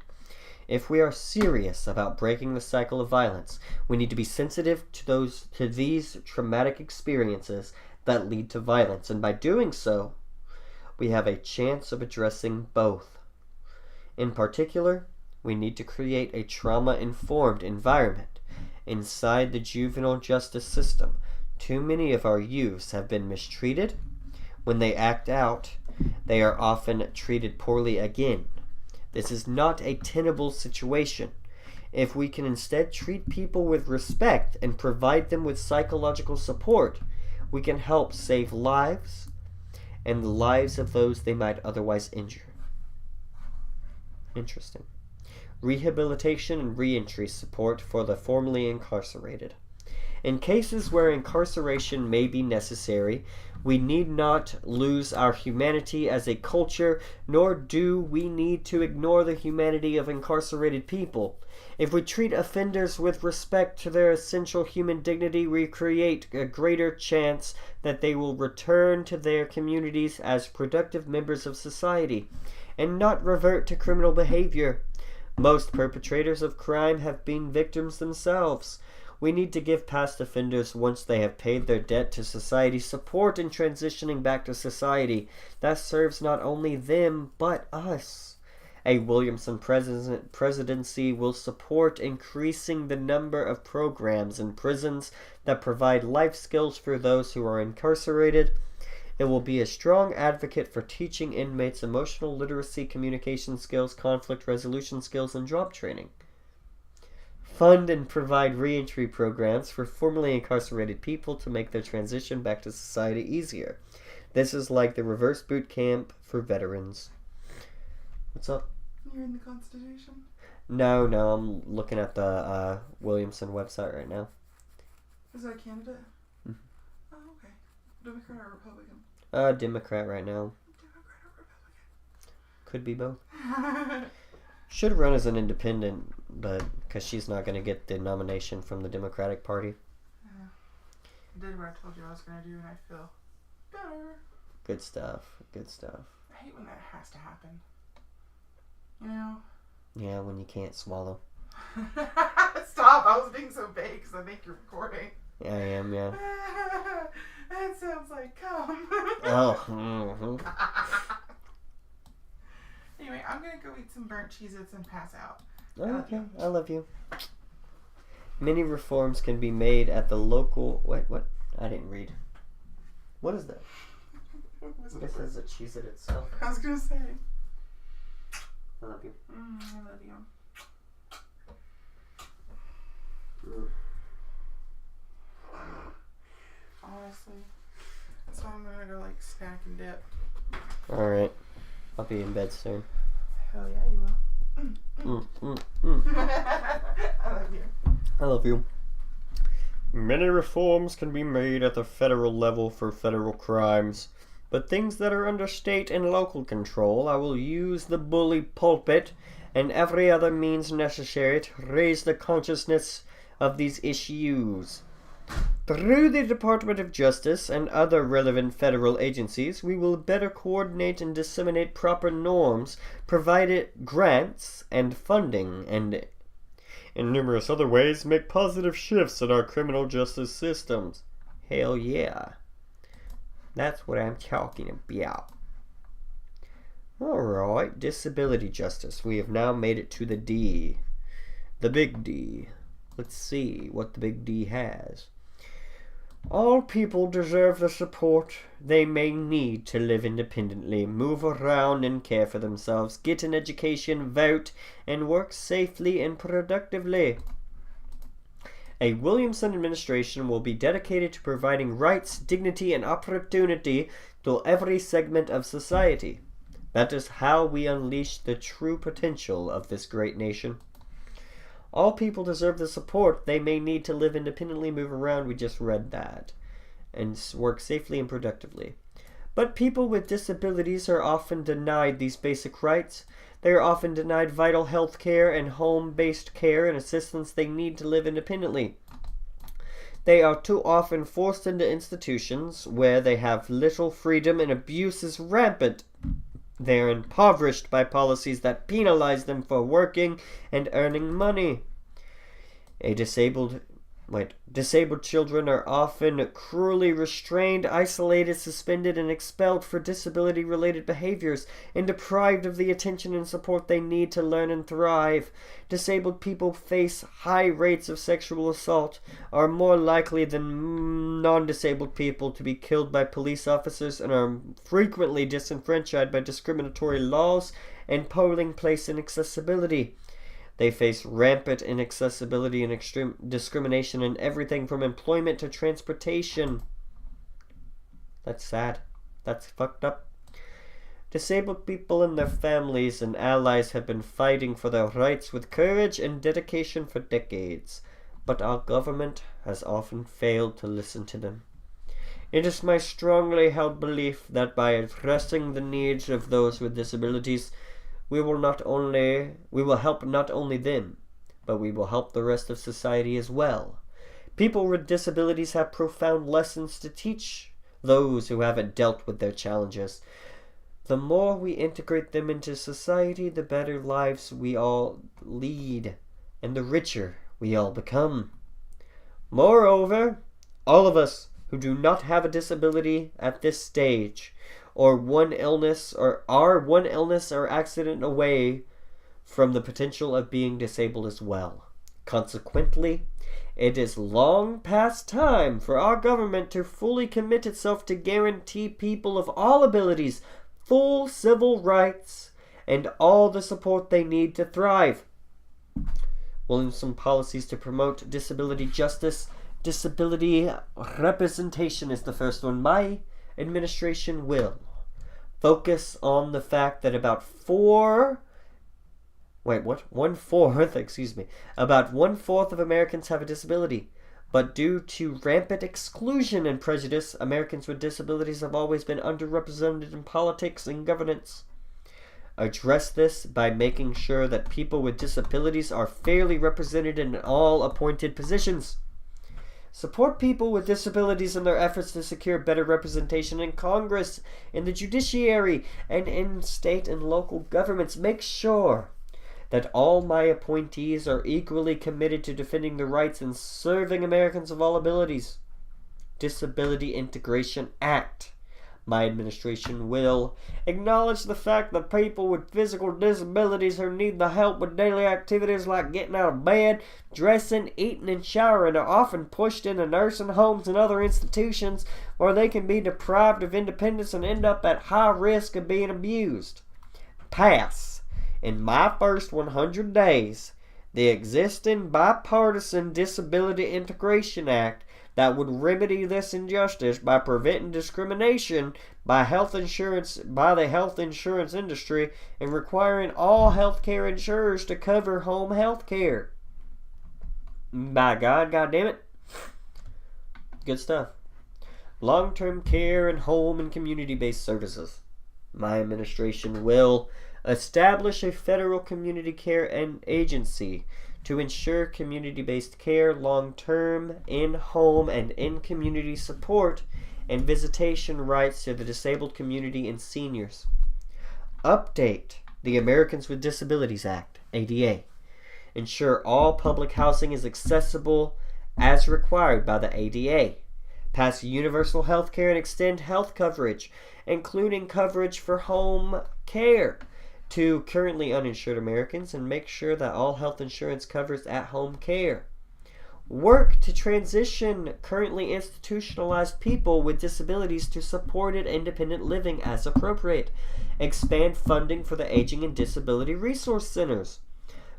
If we are serious about breaking the cycle of violence, we need to be sensitive to these traumatic experiences that lead to violence, and by doing so, we have a chance of addressing both. In particular, we need to create a trauma-informed environment inside the juvenile justice system. Too many of our youths have been mistreated. When they act out, they are often treated poorly again. This is not a tenable situation. If we can instead treat people with respect and provide them with psychological support, we can help save lives and the lives of those they might otherwise injure. Interesting. Rehabilitation and reentry support for the formerly incarcerated. In cases where incarceration may be necessary, we need not lose our humanity as a culture, nor do we need to ignore the humanity of incarcerated people. If we treat offenders with respect to their essential human dignity, we create a greater chance that they will return to their communities as productive members of society, and not revert to criminal behavior. Most perpetrators of crime have been victims themselves. We need to give past offenders, once they have paid their debt to society, support in transitioning back to society. That serves not only them, but us. A Williamson presidency will support increasing the number of programs in prisons that provide life skills for those who are incarcerated. It will be a strong advocate for teaching inmates emotional literacy, communication skills, conflict resolution skills, and job training. Fund and provide reentry programs for formerly incarcerated people to make their transition back to society easier. This is like the reverse boot camp for veterans. What's up? You're in the Constitution? No, I'm looking at the Williamson website right now. Is that a candidate? Mm-hmm. Oh, okay. Democrat or Republican? Democrat right now. Democrat or Republican? Could be both. Should run as an independent, but because she's not going to get the nomination from the Democratic Party. Yeah. I did what I told you I was going to do, and I feel better. Good stuff. I hate when that has to happen. You know? Yeah, when you can't swallow. Stop! I was being so vague because I think you're recording. I am, yeah. That sounds like cum. Oh. Mm-hmm. Anyway, I'm gonna go eat some burnt Cheez-Its and pass out. Okay, I love you. Many reforms can be made at the local... Wait, what? I didn't read. What is that? This is a Cheez-It itself. I was gonna say. I love you. I love you. Honestly. So I'm gonna go like snack and dip. Alright. I'll be in bed soon. Hell yeah, you will. I love you. I love you. Many reforms can be made at the federal level for federal crimes, but things that are under state and local control, I will use the bully pulpit and every other means necessary to raise the consciousness of these issues. Through the Department of Justice and other relevant federal agencies, we will better coordinate and disseminate proper norms, provide grants and funding, and in numerous other ways make positive shifts in our criminal justice systems. Hell yeah. That's what I'm talking about. Alright, disability justice. We have now made it to the D. The big D. Let's see what the big D has. All people deserve the support they may need to live independently, move around and care for themselves, get an education, vote, and work safely and productively. A Williamson administration will be dedicated to providing rights, dignity, and opportunity to every segment of society. That is how we unleash the true potential of this great nation. All people deserve the support they may need to live independently, move around, we just read that, and work safely and productively. But people with disabilities are often denied these basic rights. They are often denied vital health care and home-based care and assistance they need to live independently. They are too often forced into institutions where they have little freedom and abuse is rampant. They are impoverished by policies that penalize them for working and earning money. Disabled children are often cruelly restrained, isolated, suspended, and expelled for disability-related behaviors, and deprived of the attention and support they need to learn and thrive. Disabled people face high rates of sexual assault, are more likely than non-disabled people to be killed by police officers, and are frequently disenfranchised by discriminatory laws and polling place inaccessibility. They face rampant inaccessibility and extreme discrimination in everything from employment to transportation. That's sad. That's fucked up. Disabled people and their families and allies have been fighting for their rights with courage and dedication for decades, but our government has often failed to listen to them. It is my strongly held belief that by addressing the needs of those with disabilities, we will help not only them, but we will help the rest of society as well. People with disabilities have profound lessons to teach those who haven't dealt with their challenges. The more we integrate them into society, the better lives we all lead, and the richer we all become. Moreover, all of us who do not have a disability at this stage, or one illness or accident away from the potential of being disabled as well. Consequently, it is long past time for our government to fully commit itself to guarantee people of all abilities full civil rights and all the support they need to thrive. Williamson policies to promote disability justice. Disability representation is the first one. My administration will focus on the fact that about one-fourth of Americans have a disability. But due to rampant exclusion and prejudice, Americans with disabilities have always been underrepresented in politics and governance. Address this by making sure that people with disabilities are fairly represented in all appointed positions. Support people with disabilities in their efforts to secure better representation in Congress, in the judiciary, and in state and local governments. Make sure that all my appointees are equally committed to defending the rights and serving Americans of all abilities. Disability Integration Act. My administration will acknowledge the fact that people with physical disabilities who need the help with daily activities like getting out of bed, dressing, eating, and showering are often pushed into nursing homes and other institutions where they can be deprived of independence and end up at high risk of being abused. Pass, in my first 100 days, the existing bipartisan Disability Integration Act that would remedy this injustice by preventing discrimination by the health insurance industry and requiring all healthcare insurers to cover home health care. By God, goddammit. Good stuff. Long-term care and home and community-based services. My administration will establish a federal community care agency to ensure community-based care, long-term, in-home, and in-community support and visitation rights to the disabled community and seniors. Update the Americans with Disabilities Act, ADA. Ensure all public housing is accessible as required by the ADA. Pass universal health care and extend health coverage, including coverage for home care, to currently uninsured Americans and make sure that all health insurance covers at-home care. Work to transition currently institutionalized people with disabilities to supported independent living as appropriate. Expand funding for the Aging and Disability Resource Centers.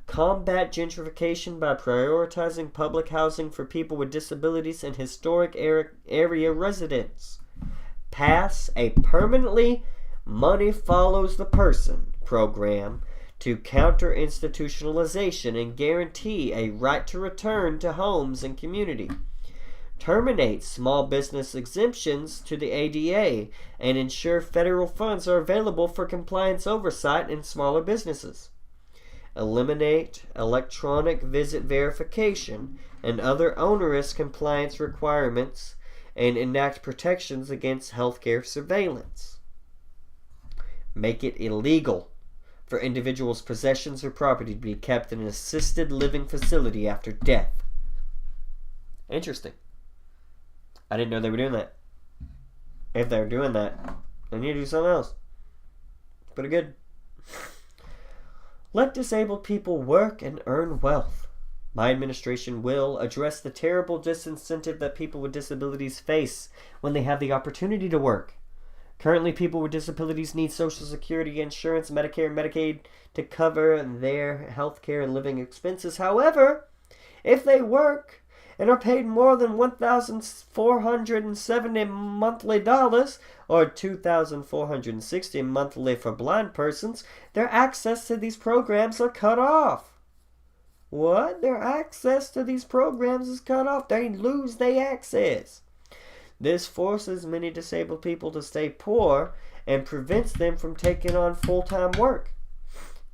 Combat gentrification by prioritizing public housing for people with disabilities and historic area residents. Pass a permanently money follows the person program to counter institutionalization and guarantee a right to return to homes and community. Terminate small business exemptions to the ADA and ensure federal funds are available for compliance oversight in smaller businesses. Eliminate electronic visit verification and other onerous compliance requirements and enact protections against healthcare surveillance. Make it illegal for individuals' possessions or property to be kept in an assisted living facility after death. Interesting. I didn't know they were doing that. If they're doing that, they need to do something else. Pretty good. Let disabled people work and earn wealth. My administration will address the terrible disincentive that people with disabilities face when they have the opportunity to work. Currently, people with disabilities need Social Security insurance, Medicare, and Medicaid to cover their health care and living expenses. However, if they work and are paid more than $1,470 monthly dollars, or $2,460 monthly for blind persons, their access to these programs are cut off. What? Their access to these programs is cut off. They lose their access. This forces many disabled people to stay poor and prevents them from taking on full-time work.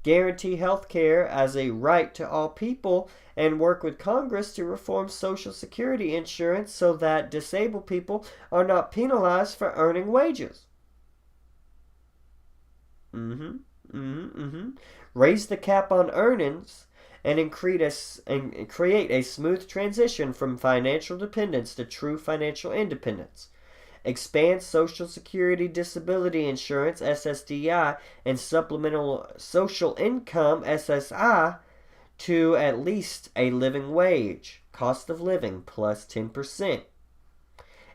Guarantee health care as a right to all people and work with Congress to reform Social Security insurance so that disabled people are not penalized for earning wages. Raise the cap on earnings and create a smooth transition from financial dependence to true financial independence. Expand Social Security Disability Insurance, SSDI, and Supplemental Social Income, SSI, to at least a living wage, cost of living plus 10%.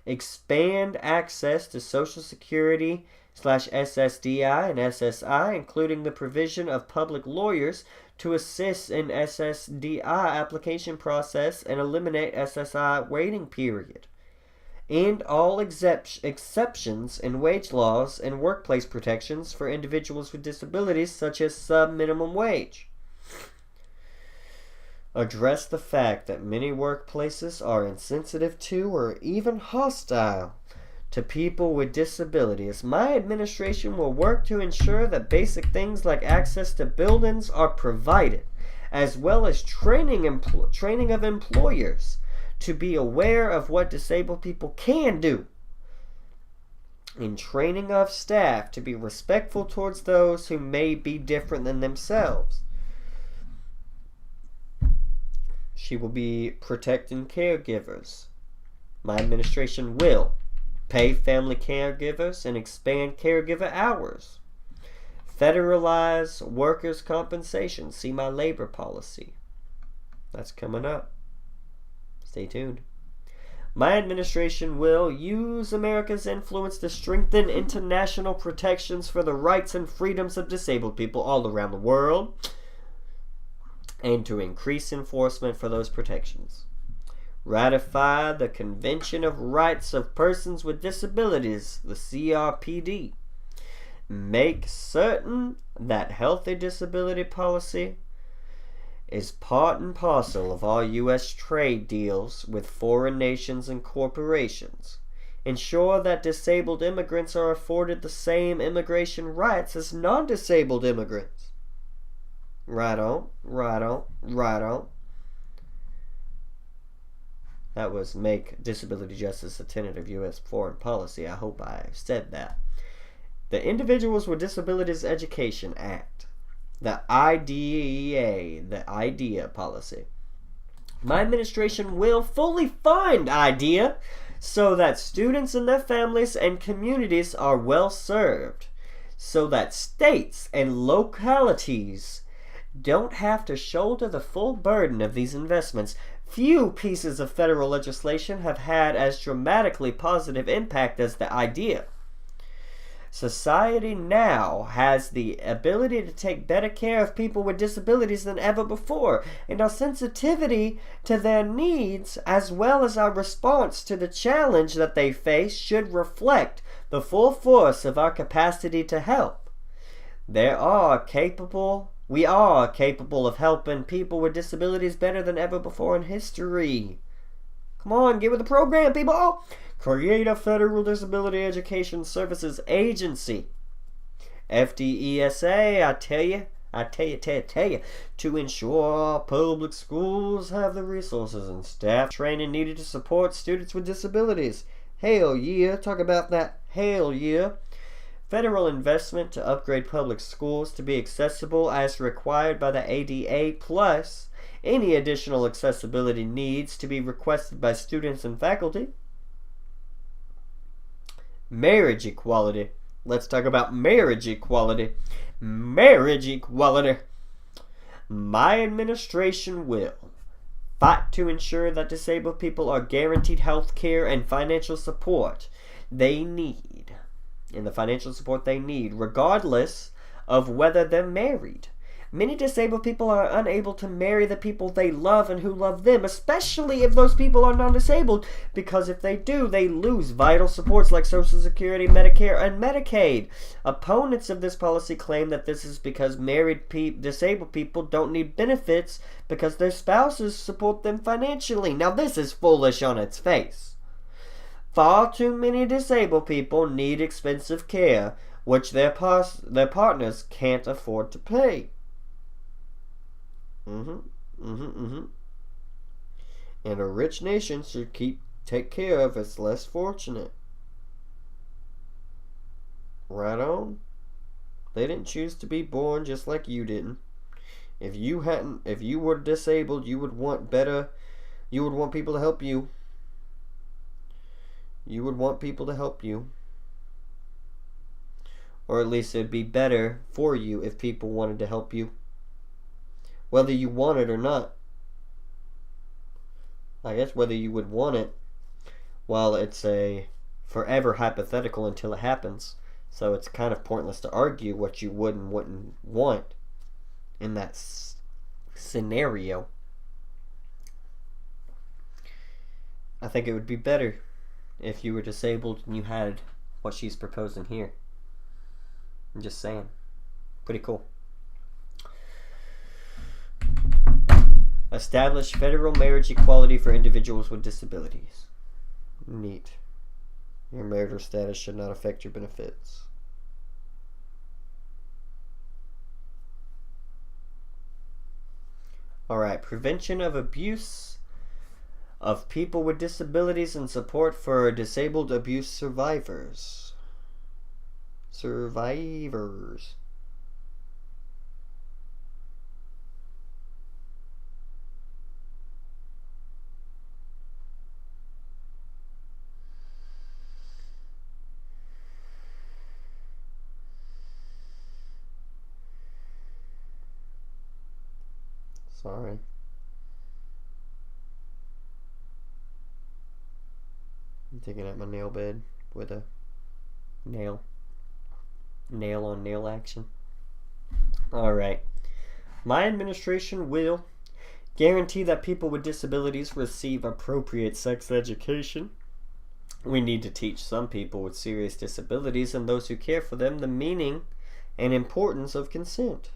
Expand access to Social Security /SSDI and SSI, including the provision of public lawyers to assist in SSDI application process and eliminate SSI waiting period. End all exceptions in wage laws and workplace protections for individuals with disabilities, such as sub-minimum wage. Address the fact that many workplaces are insensitive to or even hostile to people with disabilities. My administration will work to ensure that basic things like access to buildings are provided, as well as training of employers to be aware of what disabled people can do, and training of staff to be respectful towards those who may be different than themselves. She will be protecting caregivers. My administration will pay family caregivers and expand caregiver hours. Federalize workers' compensation. See my labor policy. That's coming up. Stay tuned. My administration will use America's influence to strengthen international protections for the rights and freedoms of disabled people all around the world and to increase enforcement for those protections. Ratify the Convention of Rights of Persons with Disabilities, the CRPD. Make certain that healthy disability policy is part and parcel of all U.S. trade deals with foreign nations and corporations. Ensure that disabled immigrants are afforded the same immigration rights as non-disabled immigrants. Right on, right on, right on. That was make disability justice a tenet of U.S. foreign policy. I hope I said that. The Individuals with Disabilities Education Act. The IDEA, the IDEA policy. My administration will fully fund IDEA so that students and their families and communities are well served, so that states and localities don't have to shoulder the full burden of these investments. Few pieces of federal legislation have had as dramatically positive impact as the IDEA. Society now has the ability to take better care of people with disabilities than ever before, and our sensitivity to their needs, as well as our response to the challenge that they face, should reflect the full force of our capacity to help. We are capable of helping people with disabilities better than ever before in history. Come on, get with the program, people! Create a Federal Disability Education Services Agency. FDESA, I tell you, to ensure our public schools have the resources and staff training needed to support students with disabilities. Hell yeah, talk about that. Hell yeah. Federal investment to upgrade public schools to be accessible as required by the ADA, plus any additional accessibility needs to be requested by students and faculty. Marriage equality. Let's talk about marriage equality. Marriage equality. My administration will fight to ensure that disabled people are guaranteed health care and financial support they need. And the financial support they need, regardless of whether they're married. Many disabled people are unable to marry the people they love and who love them, especially if those people are non-disabled, because if they do, they lose vital supports like Social Security, Medicare, and Medicaid. Opponents of this policy claim that this is because married disabled people don't need benefits because their spouses support them financially. Now this is foolish on its face. Far too many disabled people need expensive care, which their partners can't afford to pay. And a rich nation should take care of its less fortunate. Right on. They didn't choose to be born just like you didn't. If you were disabled, you would want people to help you. You would want people to help you. Or at least it'd be better for you if people wanted to help you. Whether you want it or not. I guess whether you would want it, well, it's a forever hypothetical until it happens. So it's kind of pointless to argue what you would and wouldn't want in that scenario. I think it would be better if you were disabled and you had what she's proposing here. I'm just saying. Pretty cool. Establish federal marriage equality for individuals with disabilities. Neat. Your marital status should not affect your benefits. Alright, prevention of abuse of people with disabilities and support for disabled abuse survivors. Sorry. I'm digging at my nail bed with a nail. Nail on nail action. Alright. My administration will guarantee that people with disabilities receive appropriate sex education. We need to teach some people with serious disabilities and those who care for them the meaning and importance of consent.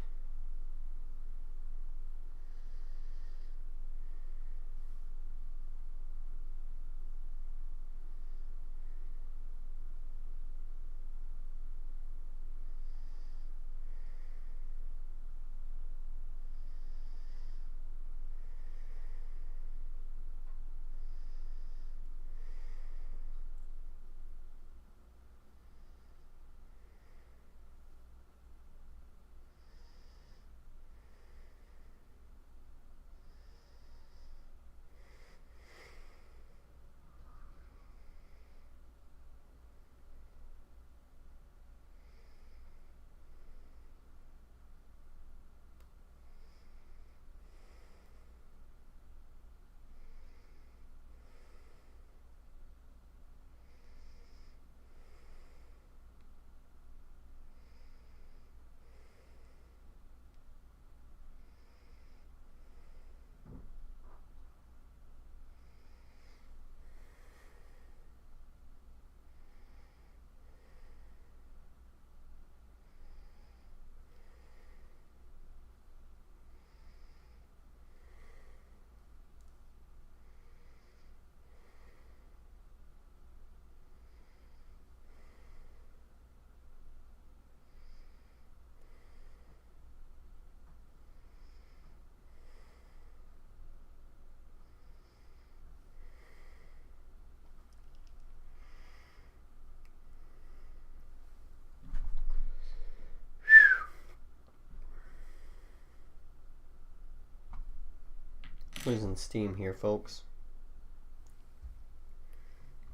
Losing steam here, folks.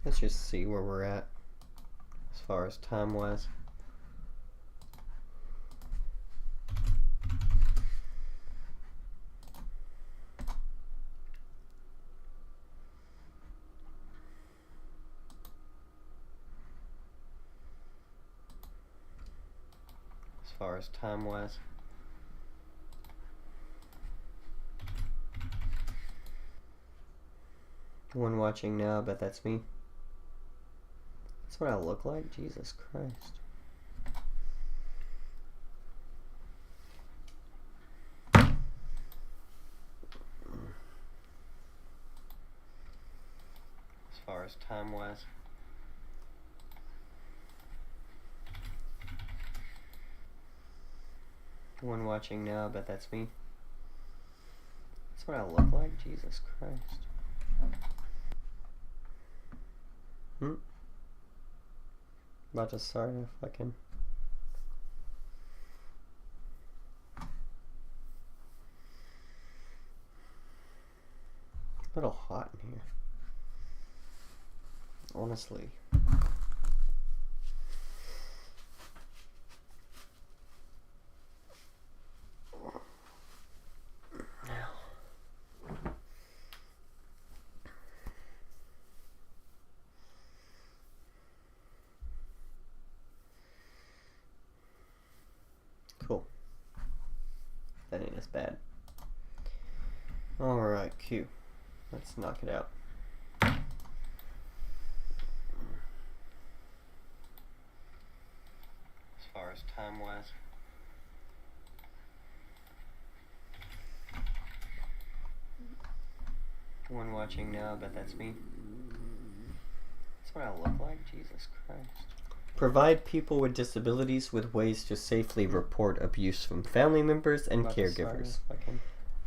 Let's just see where we're at as far as time-wise. As far as time-wise. One watching now, I bet that's me. That's what I look like? Jesus Christ. As far as time-wise. One watching now, I bet that's me. That's what I look like? Jesus Christ. About to start a fucking... A little hot in here. Honestly. Cool. That ain't as bad. Alright, Q. Let's knock it out. As far as time-wise. One watching now, I bet that's me. That's what I look like? Jesus Christ. Provide people with disabilities with ways to safely report abuse from family members and caregivers.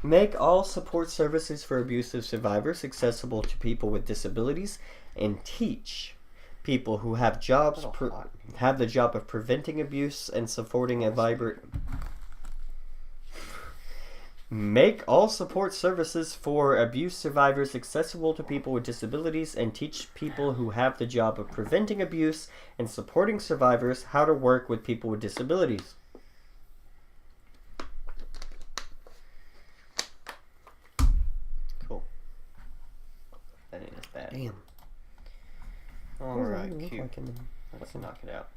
Make all support services for abusive survivors accessible to people with disabilities, and teach people who have jobs have the job of preventing abuse and supporting a vibrant. Make all support services for abuse survivors accessible to people with disabilities, and teach people who have the job of preventing abuse and supporting survivors how to work with people with disabilities. that. Damn. Alright, Look cute. like him. Let's knock it out.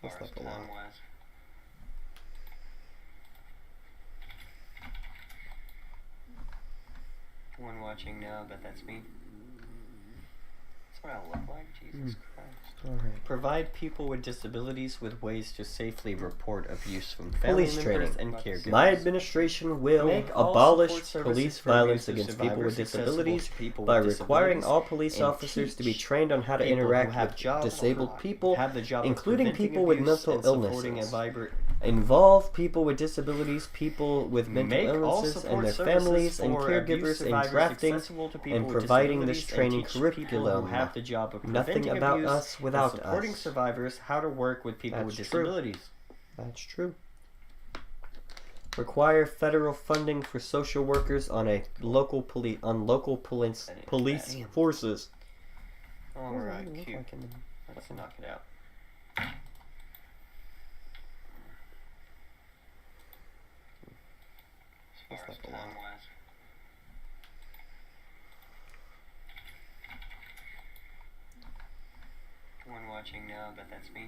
As far as time-wise. One watching now, but that's me. That's what I look like, Jesus Christ. Alright. Provide people with disabilities with ways to safely report abuse from family Police members training. and caregivers. My administration will Make all abolish support services police for violence abusive against people with survivors accessible disabilities to people by with requiring disabilities all police and officers to be teach trained on how to people who interact have with jobs disabled people, have the job of including preventing people with abuse mental and supporting a illnesses. vibrant. Involve people with disabilities, people with mental Make all illnesses, and support their services families and for abuse caregivers in survivors drafting accessible to people and with providing this disabilities training and teach people curriculum. who have the job of Nothing preventing about abuse us without and supporting us. survivors how to work with people with That's true. disabilities. That's true. Require federal funding for social workers on local police police Damn. forces. Alright, Look cute. like him. Let's knock it out. As far as time-wise. One watching now, but that's me.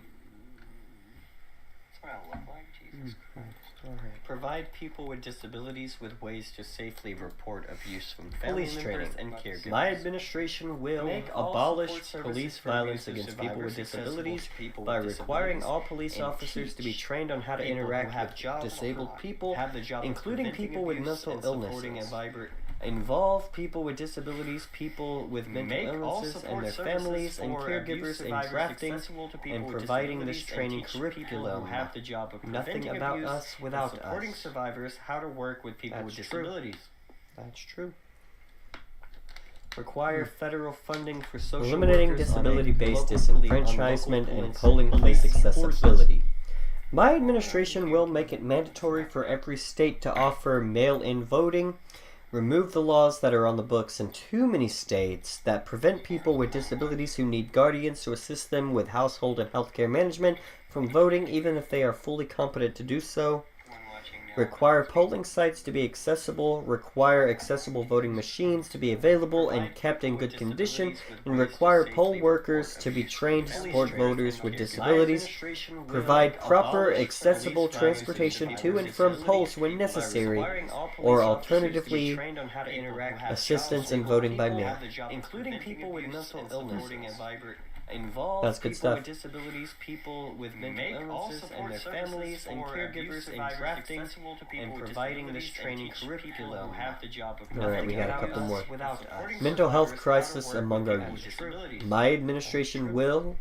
That's what I look like, Jesus Christ. Alright. Provide people with disabilities with ways to safely report abuse from family Police members training. and caregivers. My administration will Make all abolish support services police for violence abusive against people with survivors accessible disabilities to people by with requiring disabilities all police and officers to be teach trained on how to people who interact have with jobs disabled people, have the job of including preventing people with abuse mental and supporting a illnesses. vibrant. Involve people with disabilities, people with mental Make all illnesses, and support their services families and for caregivers abuse in survivors drafting accessible to people and with providing this disabilities and training teach people curriculum. who have the job of Nothing preventing about abuse us without and supporting us. survivors how to work with people with That's true. disabilities. That's true. Require federal funding for social Eliminating workers disability-based on local disenfranchisement and and polling police place forces. accessibility. My administration will make it mandatory for every state to offer mail-in voting, remove the laws that are on the books in too many states that prevent people with disabilities who need guardians to assist them with household and healthcare management from voting even if they are fully competent to do so. Require polling sites to be accessible, require accessible voting machines to be available and kept in good condition, and require poll workers to be trained to support voters with disabilities. Provide proper, accessible transportation to and from polls when necessary, or alternatively, assistance in voting by mail. Including people with mental illnesses. Involve That's good people stuff. with disabilities, people with mental illnesses, and their families and caregivers in drafting and providing this training curriculum. Have the job of Alright, we got a couple more. Without us. Mental health crisis among our youth. My administration will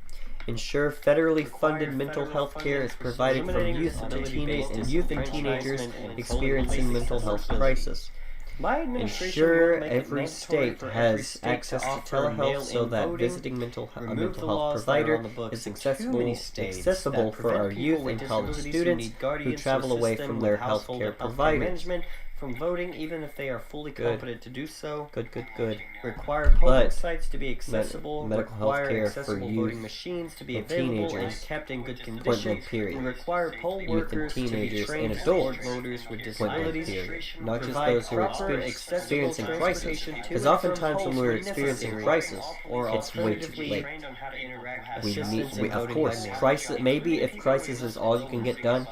ensure federally funded mental health care is provided for youth and teenagers experiencing mental health crisis. My administration Ensure will make it every mandatory state for every has state access to offer telehealth mail-in so that voting, visiting a mental remove the health laws that are provider on the books is in too many states accessible that for prevent our people youth with and college disabilities who students need who guardians to travel away assist from them their with household healthcare and healthcare providers. management from voting even if they are fully Good. competent to do so. Good. Require polling But sites to be accessible, medical require healthcare for accessible youth voting machines to be and available and teenagers, kept in good point condition, blank period. and require poll Youth and workers to be teenagers trained and to support adults, voters with point blank disabilities, period. Not just provide those who are proper, experiencing accessible crisis. transportation to Because and from oftentimes when polls we're when experiencing necessary, crisis, or it's way too alternatively late. trained on how to interact We assistance need, in of voting course, by mail. crisis. Maybe if crisis is all you can get done,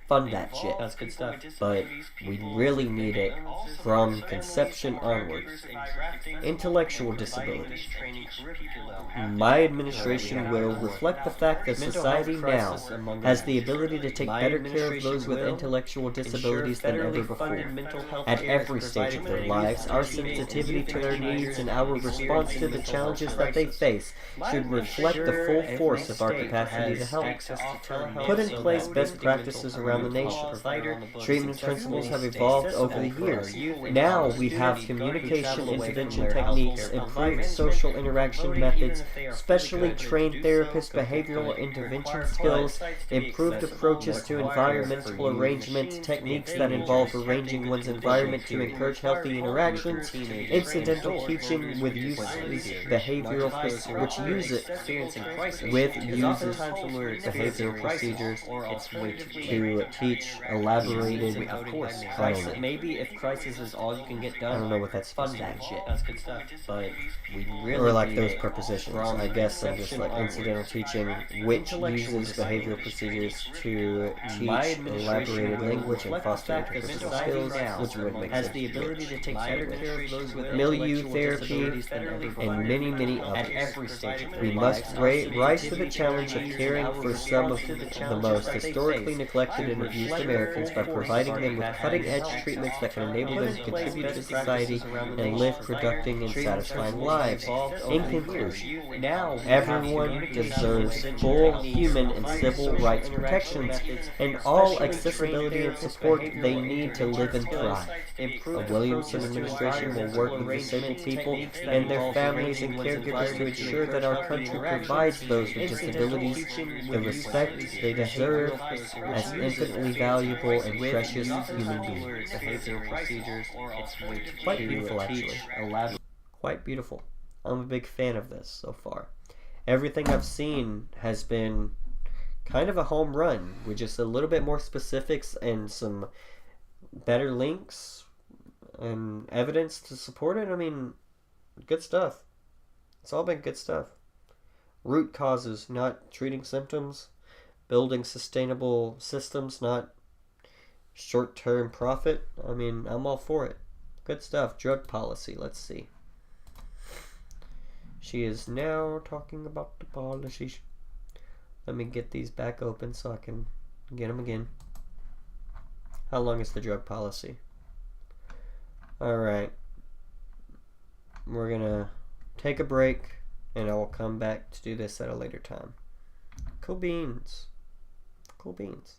fund that shit. That's good stuff. But we really need it from conception onwards. Intellectual disability. My administration will reflect the fact that society now has the ability to take better care of those with intellectual disabilities than ever before. At every stage of their lives, our sensitivity to their needs and our response to the challenges that they face should reflect the full force of our capacity to help. Put in place best practices around the nation. Treatment principles have evolved over the years. Now we have communication intervention techniques, improved social interaction methods, specially trained therapists' behavioral intervention skills, improved approaches to environmental arrangements, techniques that involve arranging one's environment to encourage healthy interactions, incidental teaching with uses behavioral which uses behavioral procedures to teach elaborated. Of course, crisis. maybe if crisis is all you can get I done, don't know what that's fund supposed to that be. shit. That's good stuff. But we really Or like need those it prepositions. from I guess I'm just conception like onwards. incidental teaching, which Intellectual uses behavioral procedures to My teach administration elaborated will language and reflect the foster fact that interpersonal society skills, now which would make has sense the to ability to take better care of those with milieu intellectual therapy, disabilities than ever before. and many, many At others. every stage of their We lives, must our rise to the sensitivity challenge of needs caring and our for some of response to the the challenges most that they historically face neglected to and abused reflect Americans the by full providing force them with of our cutting-edge compassion. treatments that can enable Put them in to place contribute to best society practices around the and nation. live productive and Treating satisfying principles lives. evolved In over the years. conclusion, Now we have everyone communication deserves intervention full techniques, human and finding civil social rights interaction protections methods, and all especially accessibility trained and therapists, support behavioral they need to live and skills, thrive. improve The Williamson approaches to administration will environmental work with disabled arrangement people techniques that and their involve families and arranging one's caregivers to environment ensure that our healthy country interactions. provides those with Incidental disabilities teaching the with respect use they deserve behavioral as procedures infinitely valuable and with precious users human of beings. behavioral procedures. It's way Quite to beautiful, teach actually. elaborate. Quite beautiful. I'm a big fan of this so far. Everything I've seen has been kind of a home run with just a little bit more specifics and some better links and evidence to support it. I mean, good stuff. It's all been good stuff. Root causes, not treating symptoms. Building sustainable systems, not short-term profit. I mean, I'm all for it. Good stuff. Drug policy. Let's see. She is now talking about the policy. Let me get these back open so I can get them again. How long is the drug policy? Alright. We're gonna take a break and I will come back to do this at a later time. Cool beans. Cool beans.